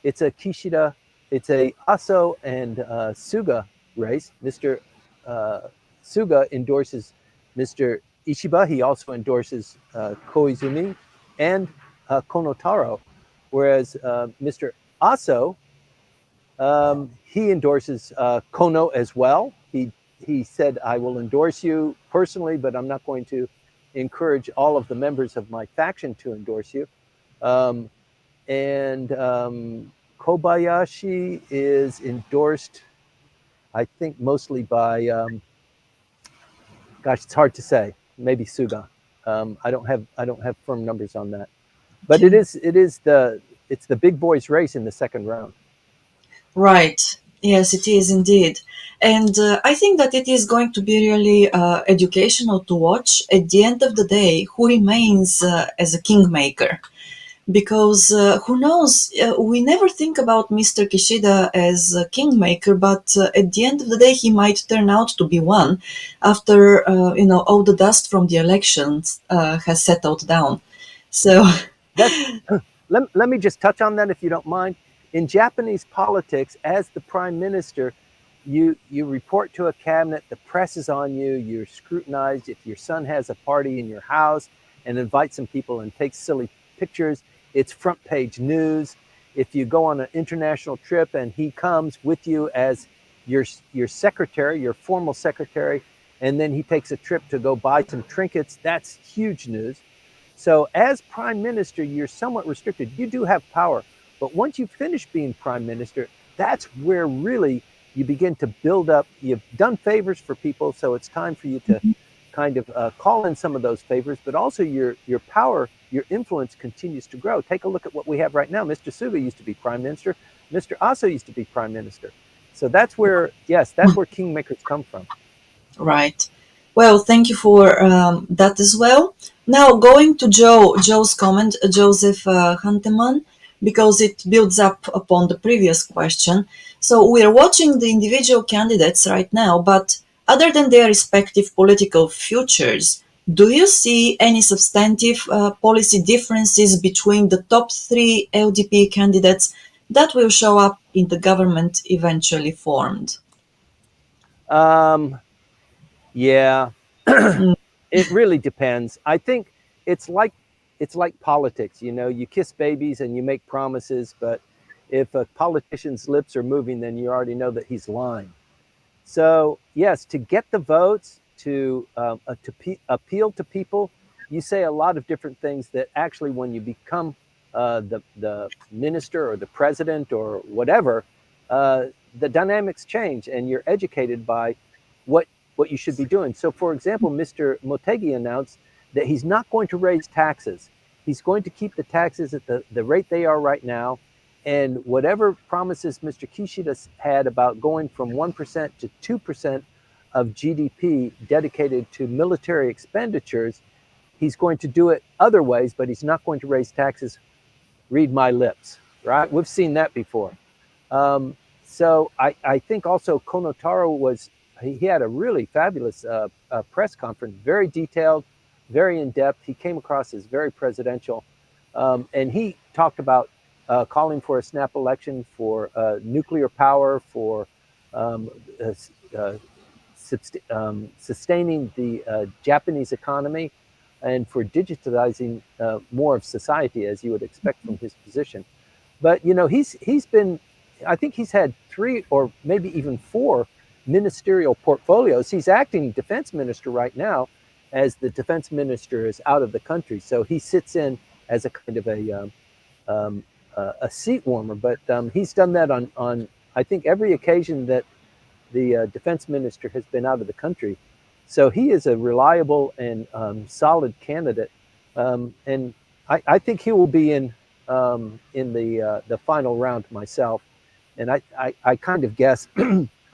It's a Kishida, it's a Aso and Suga race. Mr. Suga endorses Mr. Ishiba. He also endorses Koizumi and Konotaro, whereas Mr. Aso, he endorses Kono as well. He said, I will endorse you personally, but I'm not going to encourage all of the members of my faction to endorse you. And Kobayashi is endorsed, I think, mostly by, gosh, it's hard to say. Maybe Suga. I don't have firm numbers on that, but Okay. it's the big boys race in the second round. Right. Yes, it is indeed. And I think that it is going to be really educational to watch at the end of the day who remains as a kingmaker. Because who knows, we never think about Mr. Kishida as a kingmaker, but at the end of the day, he might turn out to be one after, all the dust from the elections has settled down. So, That's let me just touch on that if you don't mind. In Japanese politics, as the prime minister, you report to a cabinet, the press is on you, you're scrutinized. If your son has a party in your house and invites some people and takes silly pictures, it's front page news. If you go on an international trip and he comes with you as your secretary, your formal secretary, and then he takes a trip to go buy some trinkets, that's huge news. So, as prime minister, you're somewhat restricted. You do have power. But once you finish being prime minister, that's where really you begin to build up. You've done favors for people, so it's time for you kind of call in some of those favors, but also your power, your influence continues to grow. Take a look at what we have right now. Mr. Suga used to be prime minister. Mr. Aso used to be prime minister. So that's where, yes, that's where kingmakers come from. Right. Well, thank you for that as well. Now, going to Joe's comment, Joseph Hunteman, because it builds up upon the previous question. So we are watching the individual candidates right now, but other than their respective political futures, do you see any substantive policy differences between the top three LDP candidates that will show up in the government eventually formed? Um, yeah, Mm, it really depends. I think it's like it's like politics. You know, you kiss babies and you make promises, but if a politician's lips are moving, then you already know that he's lying. So yes, to get the votes, to appeal to people, you say a lot of different things that actually, when you become the minister or the president or whatever, uh, the dynamics change, and you're educated by what what you should be doing. So, for example, Mr. Motegi announced that he's not going to raise taxes. He's going to keep the taxes at the rate they are right now, and whatever promises Mr. Kishida had about going from 1% to 2% of GDP dedicated to military expenditures, he's going to do it other ways, but he's not going to raise taxes. Read my lips, right? We've seen that before. So I think also Konotaro he had a really fabulous press conference, very detailed, very in depth. He came across as very presidential, and he talked about calling for a snap election, for nuclear power, for um, uh, uh, sustaining the Japanese economy, and for digitalizing more of society, as you would expect from his position. But you know, he's been, I think he's had three or maybe even four ministerial portfolios. He's acting defense minister right now, as the defense minister is out of the country. So he sits in as a kind of um, a seat warmer. But he's done that on I think every occasion that the defense minister has been out of the country. So he is a reliable and solid candidate, and I think he will be in the final round myself. And I kind of guess,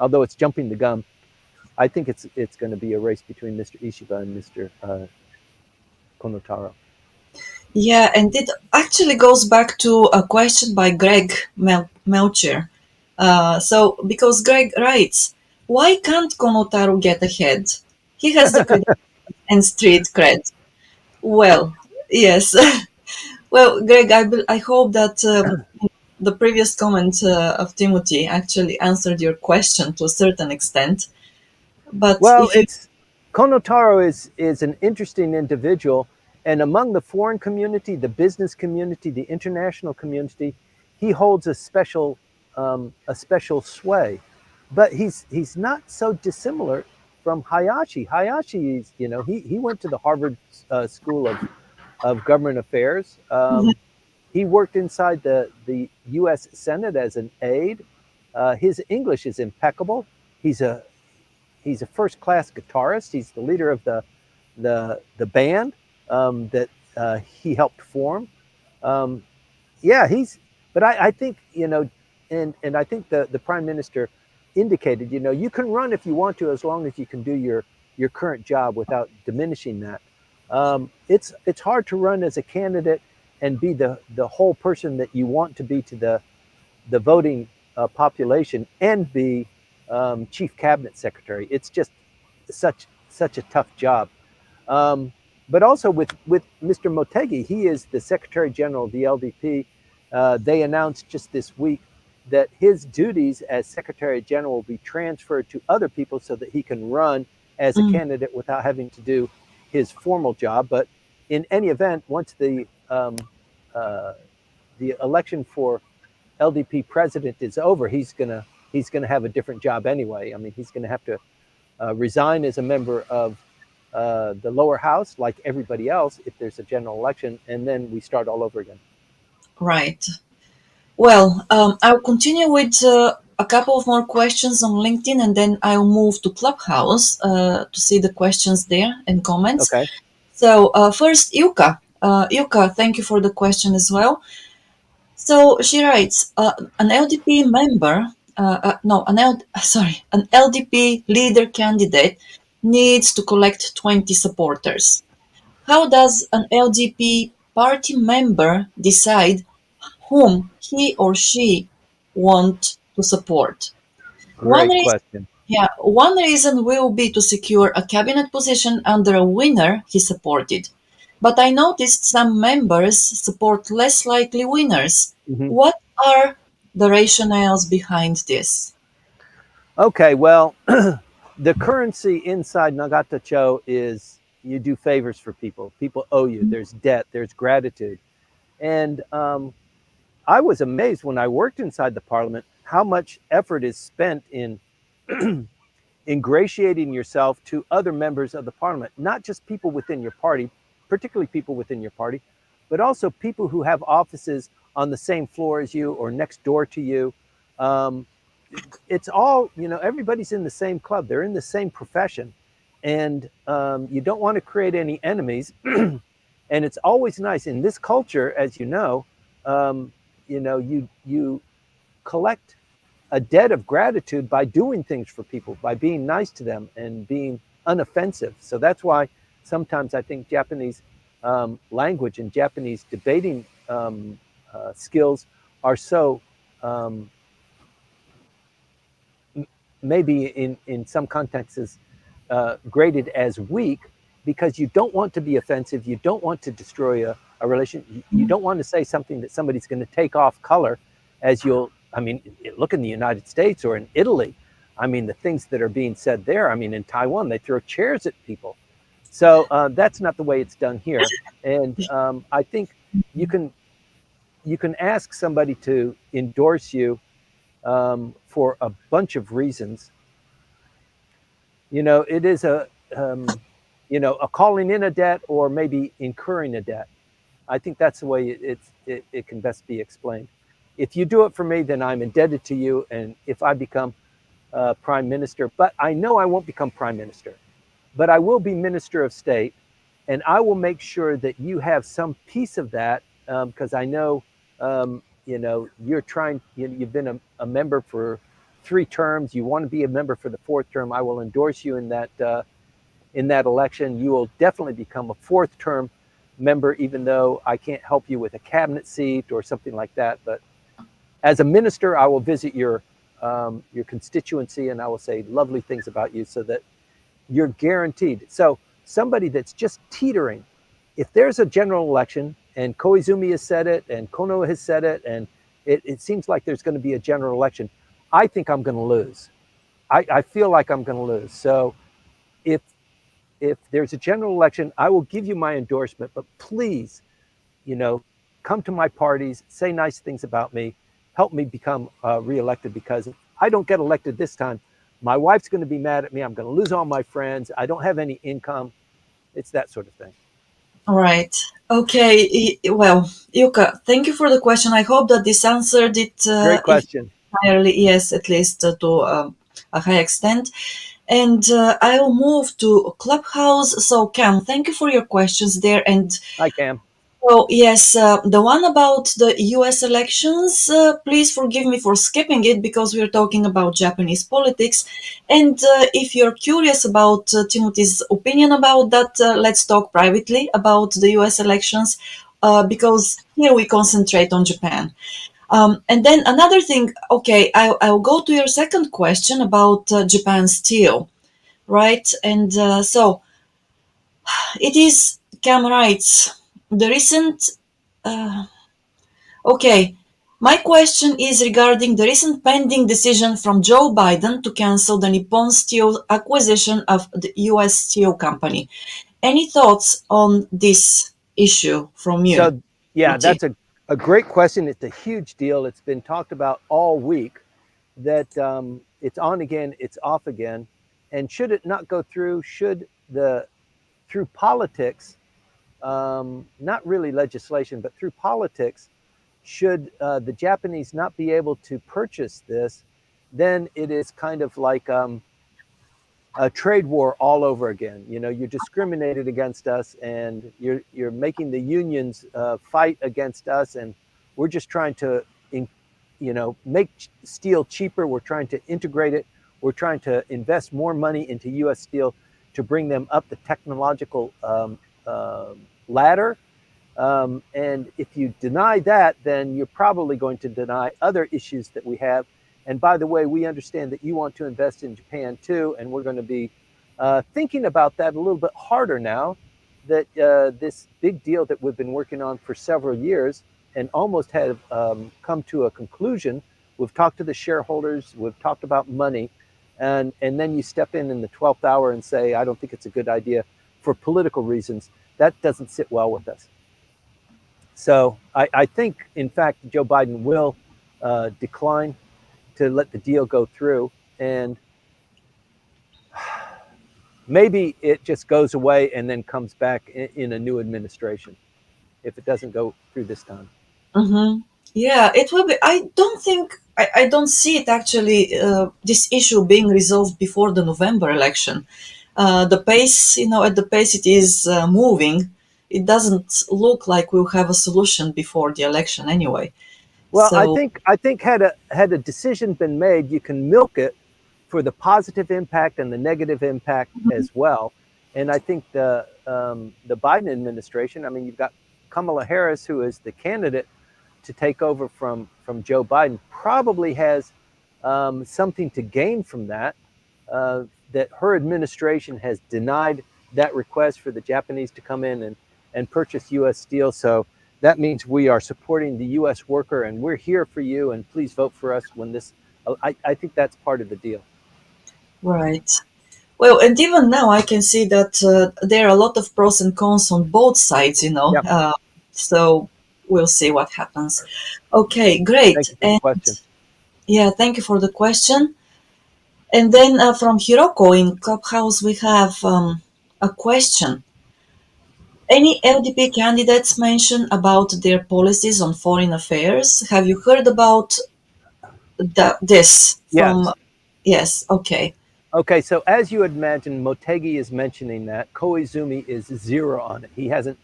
although it's jumping the gun, I think it's going to be a race between Mr. Ishiba and Mr. Konotaro. yeah, and it actually goes back to a question by Greg Melcher. So, because Greg writes, why can't Konotaro get ahead? He has the credit and street cred. Well, yes. Well, Greg, I hope that the previous comment of Timothy actually answered your question to a certain extent. But Well, if you, it's Konotaro is an interesting individual, and among the foreign community, the business community, the international community, he holds a special sway. But he's not so dissimilar from Hayashi. Hayashi is, you know, he went to the Harvard School of Government Affairs. He worked inside the U.S. Senate as an aide. His English is impeccable. He's a he's a first class guitarist. He's the leader of the band that he helped form. Um, yeah, he's. But I think, you know, and I think the prime minister indicated, you know, you can run if you want to, as long as you can do your current job without diminishing that. It's hard to run as a candidate and be the whole person that you want to be to the voting population, and be chief cabinet secretary. It's just such a tough job. Um, but also with Mr. Motegi, he is the Secretary General of the LDP. They announced just this week that his duties as Secretary General will be transferred to other people so that he can run as a mm, candidate without having to do his formal job. But in any event, once uh, the election for LDP president is over, he's gonna have a different job anyway. I mean, he's gonna have to resign as a member of the lower house, like everybody else, if there's a general election, and then we start all over again. right. Well, I'll continue with a couple of more questions on LinkedIn, and then I'll move to Clubhouse to see the questions there and comments. Okay. So first, Yuka. Yuka, thank you for the question as well. So she writes, an LDP member, no, sorry, an LDP leader candidate needs to collect 20 supporters. How does an LDP party member decide whom he or she want to support? One Great reason, question. yeah, one reason will be to secure a cabinet position under a winner he supported. But I noticed some members support less likely winners. Hmm. What are the rationales behind this? Okay, well, the currency inside Nagata Cho is you do favors for people. People owe you. There's debt, there's gratitude. And I was amazed when I worked inside the parliament how much effort is spent in ingratiating yourself to other members of the parliament, not just people within your party, particularly people within your party, but also people who have offices on the same floor as you or next door to you. Um, it's all, everybody's in the same club, they're in the same profession, and you don't want to create any enemies. And it's always nice in this culture, as um, you collect a debt of gratitude by doing things for people, by being nice to them and being unoffensive. So that's why sometimes I think Japanese language and Japanese debating skills are so um, maybe in some contexts graded as weak, because you don't want to be offensive, you don't want to destroy a relation, you don't want to say something that somebody's going to take off color, as I mean, look in the United States or in Italy. I mean, the things that are being said there. I mean, in Taiwan, they throw chairs at people. So that's not the way it's done here. And I think you can ask somebody to endorse you for a bunch of reasons. It is a calling in a debt or maybe incurring a debt. I think that's the way it can best be explained. If you do it for me, then I'm indebted to you. And if I become prime minister, but I know I won't become prime minister, but I will be minister of state, and I will make sure that you have some piece of that, because I know, you're trying. You've been a member for 3 terms. You want to be a member for the 4th term. I will endorse you in that election. You will definitely become a 4th term member, even though I can't help you with a cabinet seat or something like that. But as a minister, I will visit your constituency, and I will say lovely things about you, so that you're guaranteed. So somebody that's just teetering, if there's a general election, and Koizumi has said it, and Kono has said it, and it seems like there's going to be a general election, I think I'm going to lose. I feel like I'm going to lose. So if there's a general election, I will give you my endorsement, but please, you know, come to my parties, say nice things about me, help me become reelected, because if I don't get elected this time, my wife's going to be mad at me. I'm going to lose all my friends. I don't have any income. It's that sort of thing. All right. Okay. Well, Yuka, thank you for the question. I hope that this answered it, Great if question. entirely, yes, at least to a high extent. And I will move to Clubhouse. So, Cam, thank you for your questions there. And Hi, Cam. oh, yes, the one about the US elections, please forgive me for skipping it because we're talking about Japanese politics. And if you're curious about Timothy's opinion about that, let's talk privately about the US elections, because here we concentrate on Japan. And then another thing, okay, I'll go to your second question about Japan steel, right? And so it is, Cam writes, the recent. Uh, Okay. My question is regarding the recent pending decision from Joe Biden to cancel the Nippon Steel acquisition of the US Steel Company. Any thoughts on this issue from you, So, yeah, Timothy? that's a great question. It's a huge deal. It's been talked about all week, that it's on again, it's off again. And should it not go through, through politics, not really legislation, but through politics, should the Japanese not be able to purchase this, then it is kind of like a trade war all over again. You know, you're discriminated against us, and you're making the unions fight against us, and we're just trying to, make steel cheaper. We're trying to integrate it. We're trying to invest more money into U.S. steel to bring them up the technological ladder. And if you deny that, then you're probably going to deny other issues that we have. And by the way, we understand that you want to invest in Japan too, and we're going to be thinking about that a little bit harder now that this big deal that we've been working on for several years and almost have come to a conclusion. We've talked to the shareholders, we've talked about money, and then you step in the 12th hour and say, I don't think it's a good idea for political reasons. That doesn't sit well with us. So I think, in fact, Joe Biden will decline to let the deal go through, and maybe it just goes away and then comes back in a new administration if it doesn't go through this time. Mm-hmm. Yeah, it will be. I don't think, I don't see it actually, this issue being resolved before the November election. The pace, at the pace it is moving, it doesn't look like we'll have a solution before the election anyway. Well, So, I think had a decision been made, you can milk it for the positive impact and the negative impact as well. And I think the Biden administration, I mean, you've got Kamala Harris, who is the candidate to take over from Joe Biden, probably has something to gain from that. That her administration has denied that request for the Japanese to come in and purchase U.S. steel. So that means we are supporting the U.S. worker, and we're here for you, and please vote for us when this. I think that's part of the deal. right. Well, and even now I can see that there are a lot of pros and cons on both sides, Yeah. so we'll see what happens. Okay, Thank great. you for the And question. yeah, thank you for the question. And then from Hiroko in Clubhouse, we have a question. Any LDP candidates mention about their policies on foreign affairs? Have you heard about this from? Yes. Yes, okay. Okay. So as you would imagine, Motegi is mentioning that. Koizumi is zero on it. He hasn't.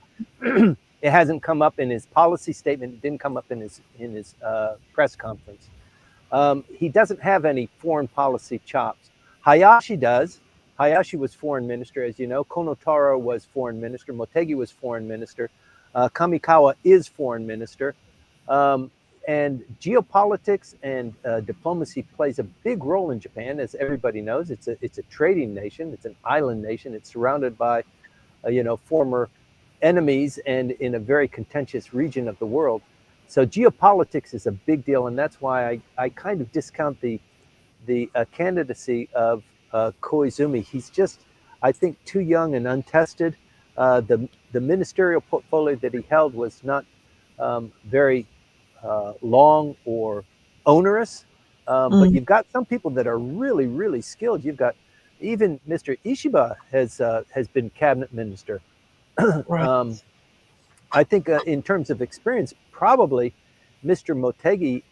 It hasn't come up in his policy statement. It didn't come up in his press conference. He doesn't have any foreign policy chops. Hayashi does. Hayashi was foreign minister, as you know. Konotaro was foreign minister. Motegi was foreign minister. Kamikawa is foreign minister. Um, and geopolitics and diplomacy plays a big role in Japan, as everybody knows. It's a trading nation. It's an island nation. It's surrounded by former enemies and in a very contentious region of the world. So geopolitics is a big deal, and that's why I kind of discount the candidacy of Koizumi. He's just, I think, too young and untested. The ministerial portfolio that he held was not very long or onerous, but Mm, you've got some people that are really, really skilled. You've got even Mr. Ishiba has been cabinet minister. right. um, I think in terms of experience, probably Mr. Motegi.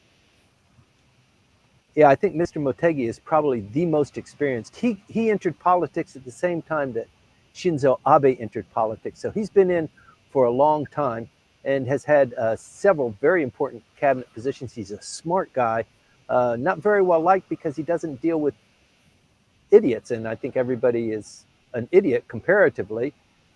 Yeah, I think Mr. Motegi is probably the most experienced. He entered politics at the same time that Shinzo Abe entered politics, so he's been in for a long time and has had several very important cabinet positions. He's a smart guy, not very well liked because he doesn't deal with idiots, and I think everybody is an idiot comparatively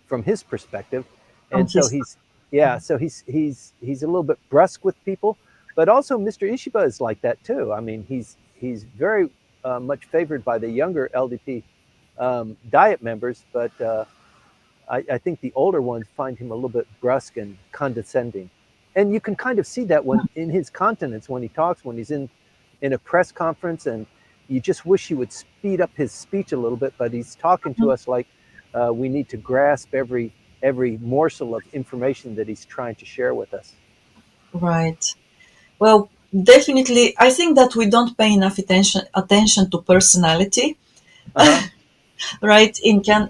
from his perspective. From And so his. he's yeah, so he's a little bit brusque with people, but also Mr. Ishiba is like that too. I mean, he's very much favored by the younger LDP diet members, but I think the older ones find him a little bit brusque and condescending. And you can kind of see that when in his countenance when he talks, when he's in a press conference, and you just wish he would speed up his speech a little bit. But he's talking to us like we need to grasp every morsel of information that he's trying to share with us. Right. Well, definitely, I think that we don't pay enough attention to personality, Uh-huh. right?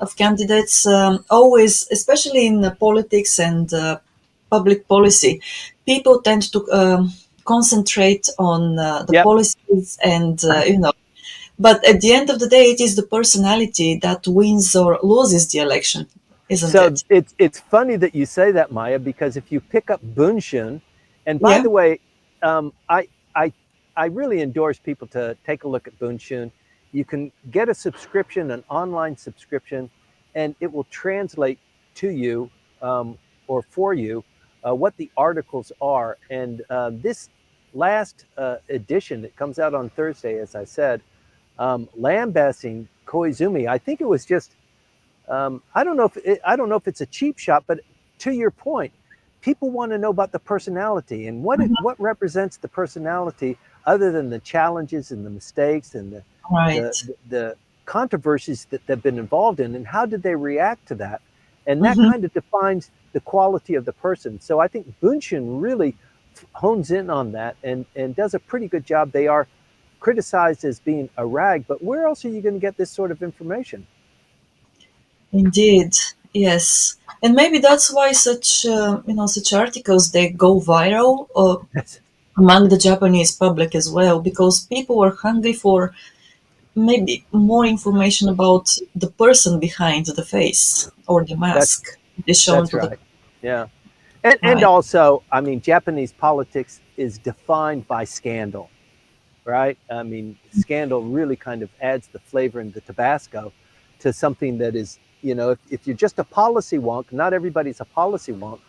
Of candidates, always, especially in politics and public policy, people tend to concentrate on the Yep. policies and, but at the end of the day, it is the personality that wins or loses the election, isn't So it? it's funny that you say that, Maya, because if you pick up Bunshun, and by Yeah. the way, I I really endorse people to take a look at Bunshun. You can get a subscription, an online subscription, and it will translate to you or for you what the articles are. And this last edition that comes out on Thursday, as I said, lambasting Koizumi. I think it was just I don't know if it's a cheap shot, but to your point, people want to know about the personality and what represents the personality other than the challenges and the mistakes and Right. the controversies that they've been involved in, and how did they react to that, and that Hmm. kind of defines the quality of the person. So I think Bunshin really hones in on that and does a pretty good job. They are criticized as being a rag, but where else are you going to get this sort of information? Indeed, yes, and maybe that's why such articles they go viral among the Japanese public as well, because people are hungry for maybe more information about the person behind the face or the That's mask is shown That's to the right. Yeah. And right. also, I mean, Japanese politics is defined by scandal, right? I mean, scandal really kind of adds the flavor and the Tabasco to something that is, if you're just a policy wonk, not everybody's a policy wonk,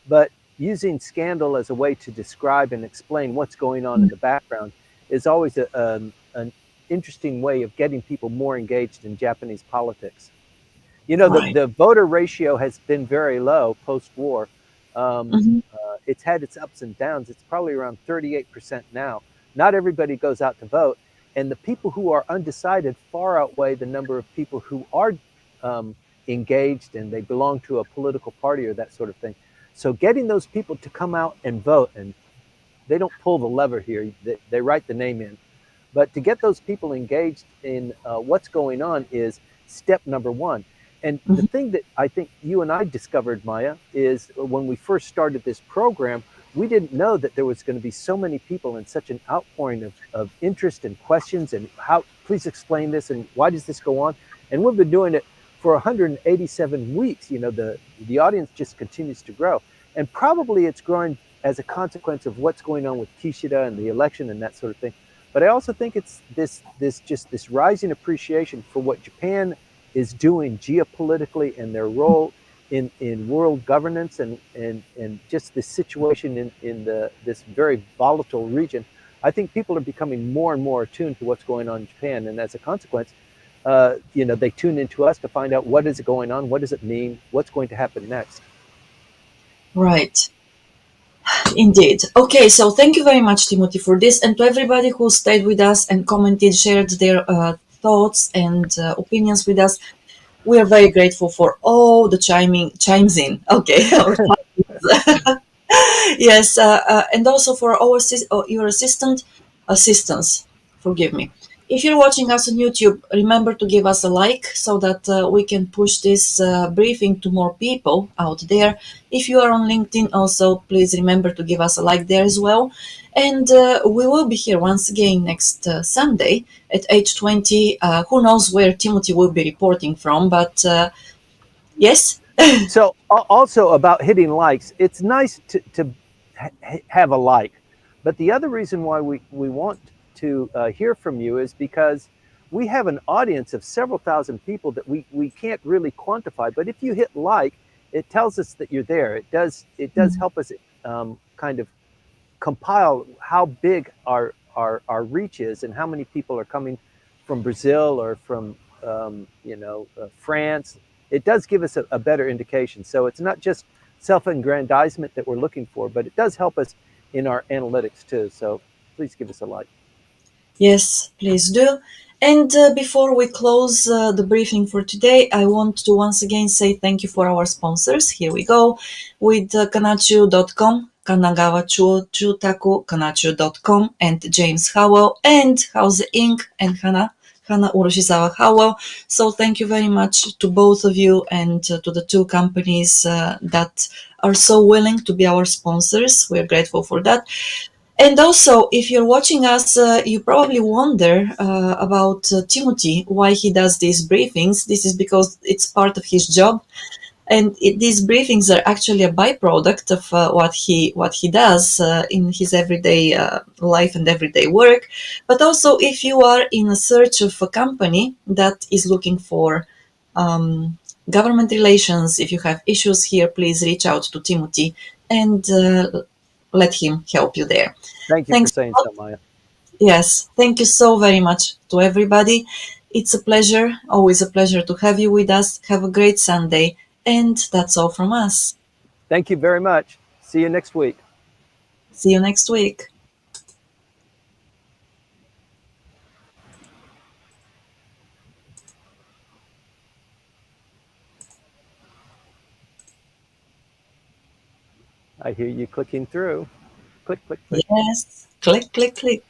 but using scandal as a way to describe and explain what's going on in the background is always an interesting way of getting people more engaged in Japanese politics. Right. The voter ratio has been very low post-war. Hmm. It's had its ups and downs. It's probably around 38% now. Not everybody goes out to vote, and the people who are undecided far outweigh the number of people who are um, engaged and they belong to a political party or that sort of thing. So getting those people to come out and vote, and they don't pull the lever here, they write the name in. But to get those people engaged in what's going on is step number one. And the Hmm. thing that I think you and I discovered, Maya, is when we first started this program, we didn't know that there was going to be so many people and such an outpouring of interest and questions and how, please explain this and why does this go on? And we've been doing it for 187 weeks. The audience just continues to grow. And probably it's growing as a consequence of what's going on with Kishida and the election and that sort of thing. But I also think it's this rising appreciation for what Japan is doing geopolitically and their role in world governance and just this situation in this very volatile region. I think people are becoming more and more attuned to what's going on in Japan, and as a consequence, they tune into us to find out what is going on, what does it mean, what's going to happen next. Right. Indeed. Okay, so thank you very much, Timothy, for this, and to everybody who stayed with us and commented, shared their thoughts and opinions with us. We are very grateful for all the chimes in. Okay, yes, and also for our your assistance. Forgive me. If you're watching us on YouTube, remember to give us a like so that we can push this briefing to more people out there. If you are on LinkedIn, also please remember to give us a like there as well. And we will be here once again next Sunday at 8:20. Who knows where Timothy will be reporting from? But yes. So also about hitting likes, it's nice to have a like, but the other reason why we want to hear from you is because we have an audience of several thousand people that we can't really quantify. But if you hit like, it tells us that you're there. It does help us kind of compile how big our reach is and how many people are coming from Brazil or from France. It does give us a better indication. So it's not just self-aggrandizement that we're looking for, but it does help us in our analytics too. So please give us a like. Yes, please do. And before we close the briefing for today, I want to once again say thank you for our sponsors. Here we go with Kanchu.com, Kanagawa Chuo Jutaku, Kanchu.com, and James Howell, and Houze Inc., and Hana Uroshizawa Howell. So thank you very much to both of you and to the two companies that are so willing to be our sponsors. We're grateful for that. And also, if you're watching us, you probably wonder about Timothy, why he does these briefings. This is because it's part of his job, and these briefings are actually a byproduct of what he does in his everyday life and everyday work. But also, if you are in a search of a company that is looking for um, government relations, if you have issues here, please reach out to Timothy and let him help you there. Thank you for Thanks saying a lot. so, Maya. Yes, thank you so very much to everybody. It's a pleasure, always a pleasure to have you with us. Have a great Sunday. And that's all from us. Thank you very much. See you next week. See you next week. I hear you clicking through. Click, click, click. Yes. Click, click, click.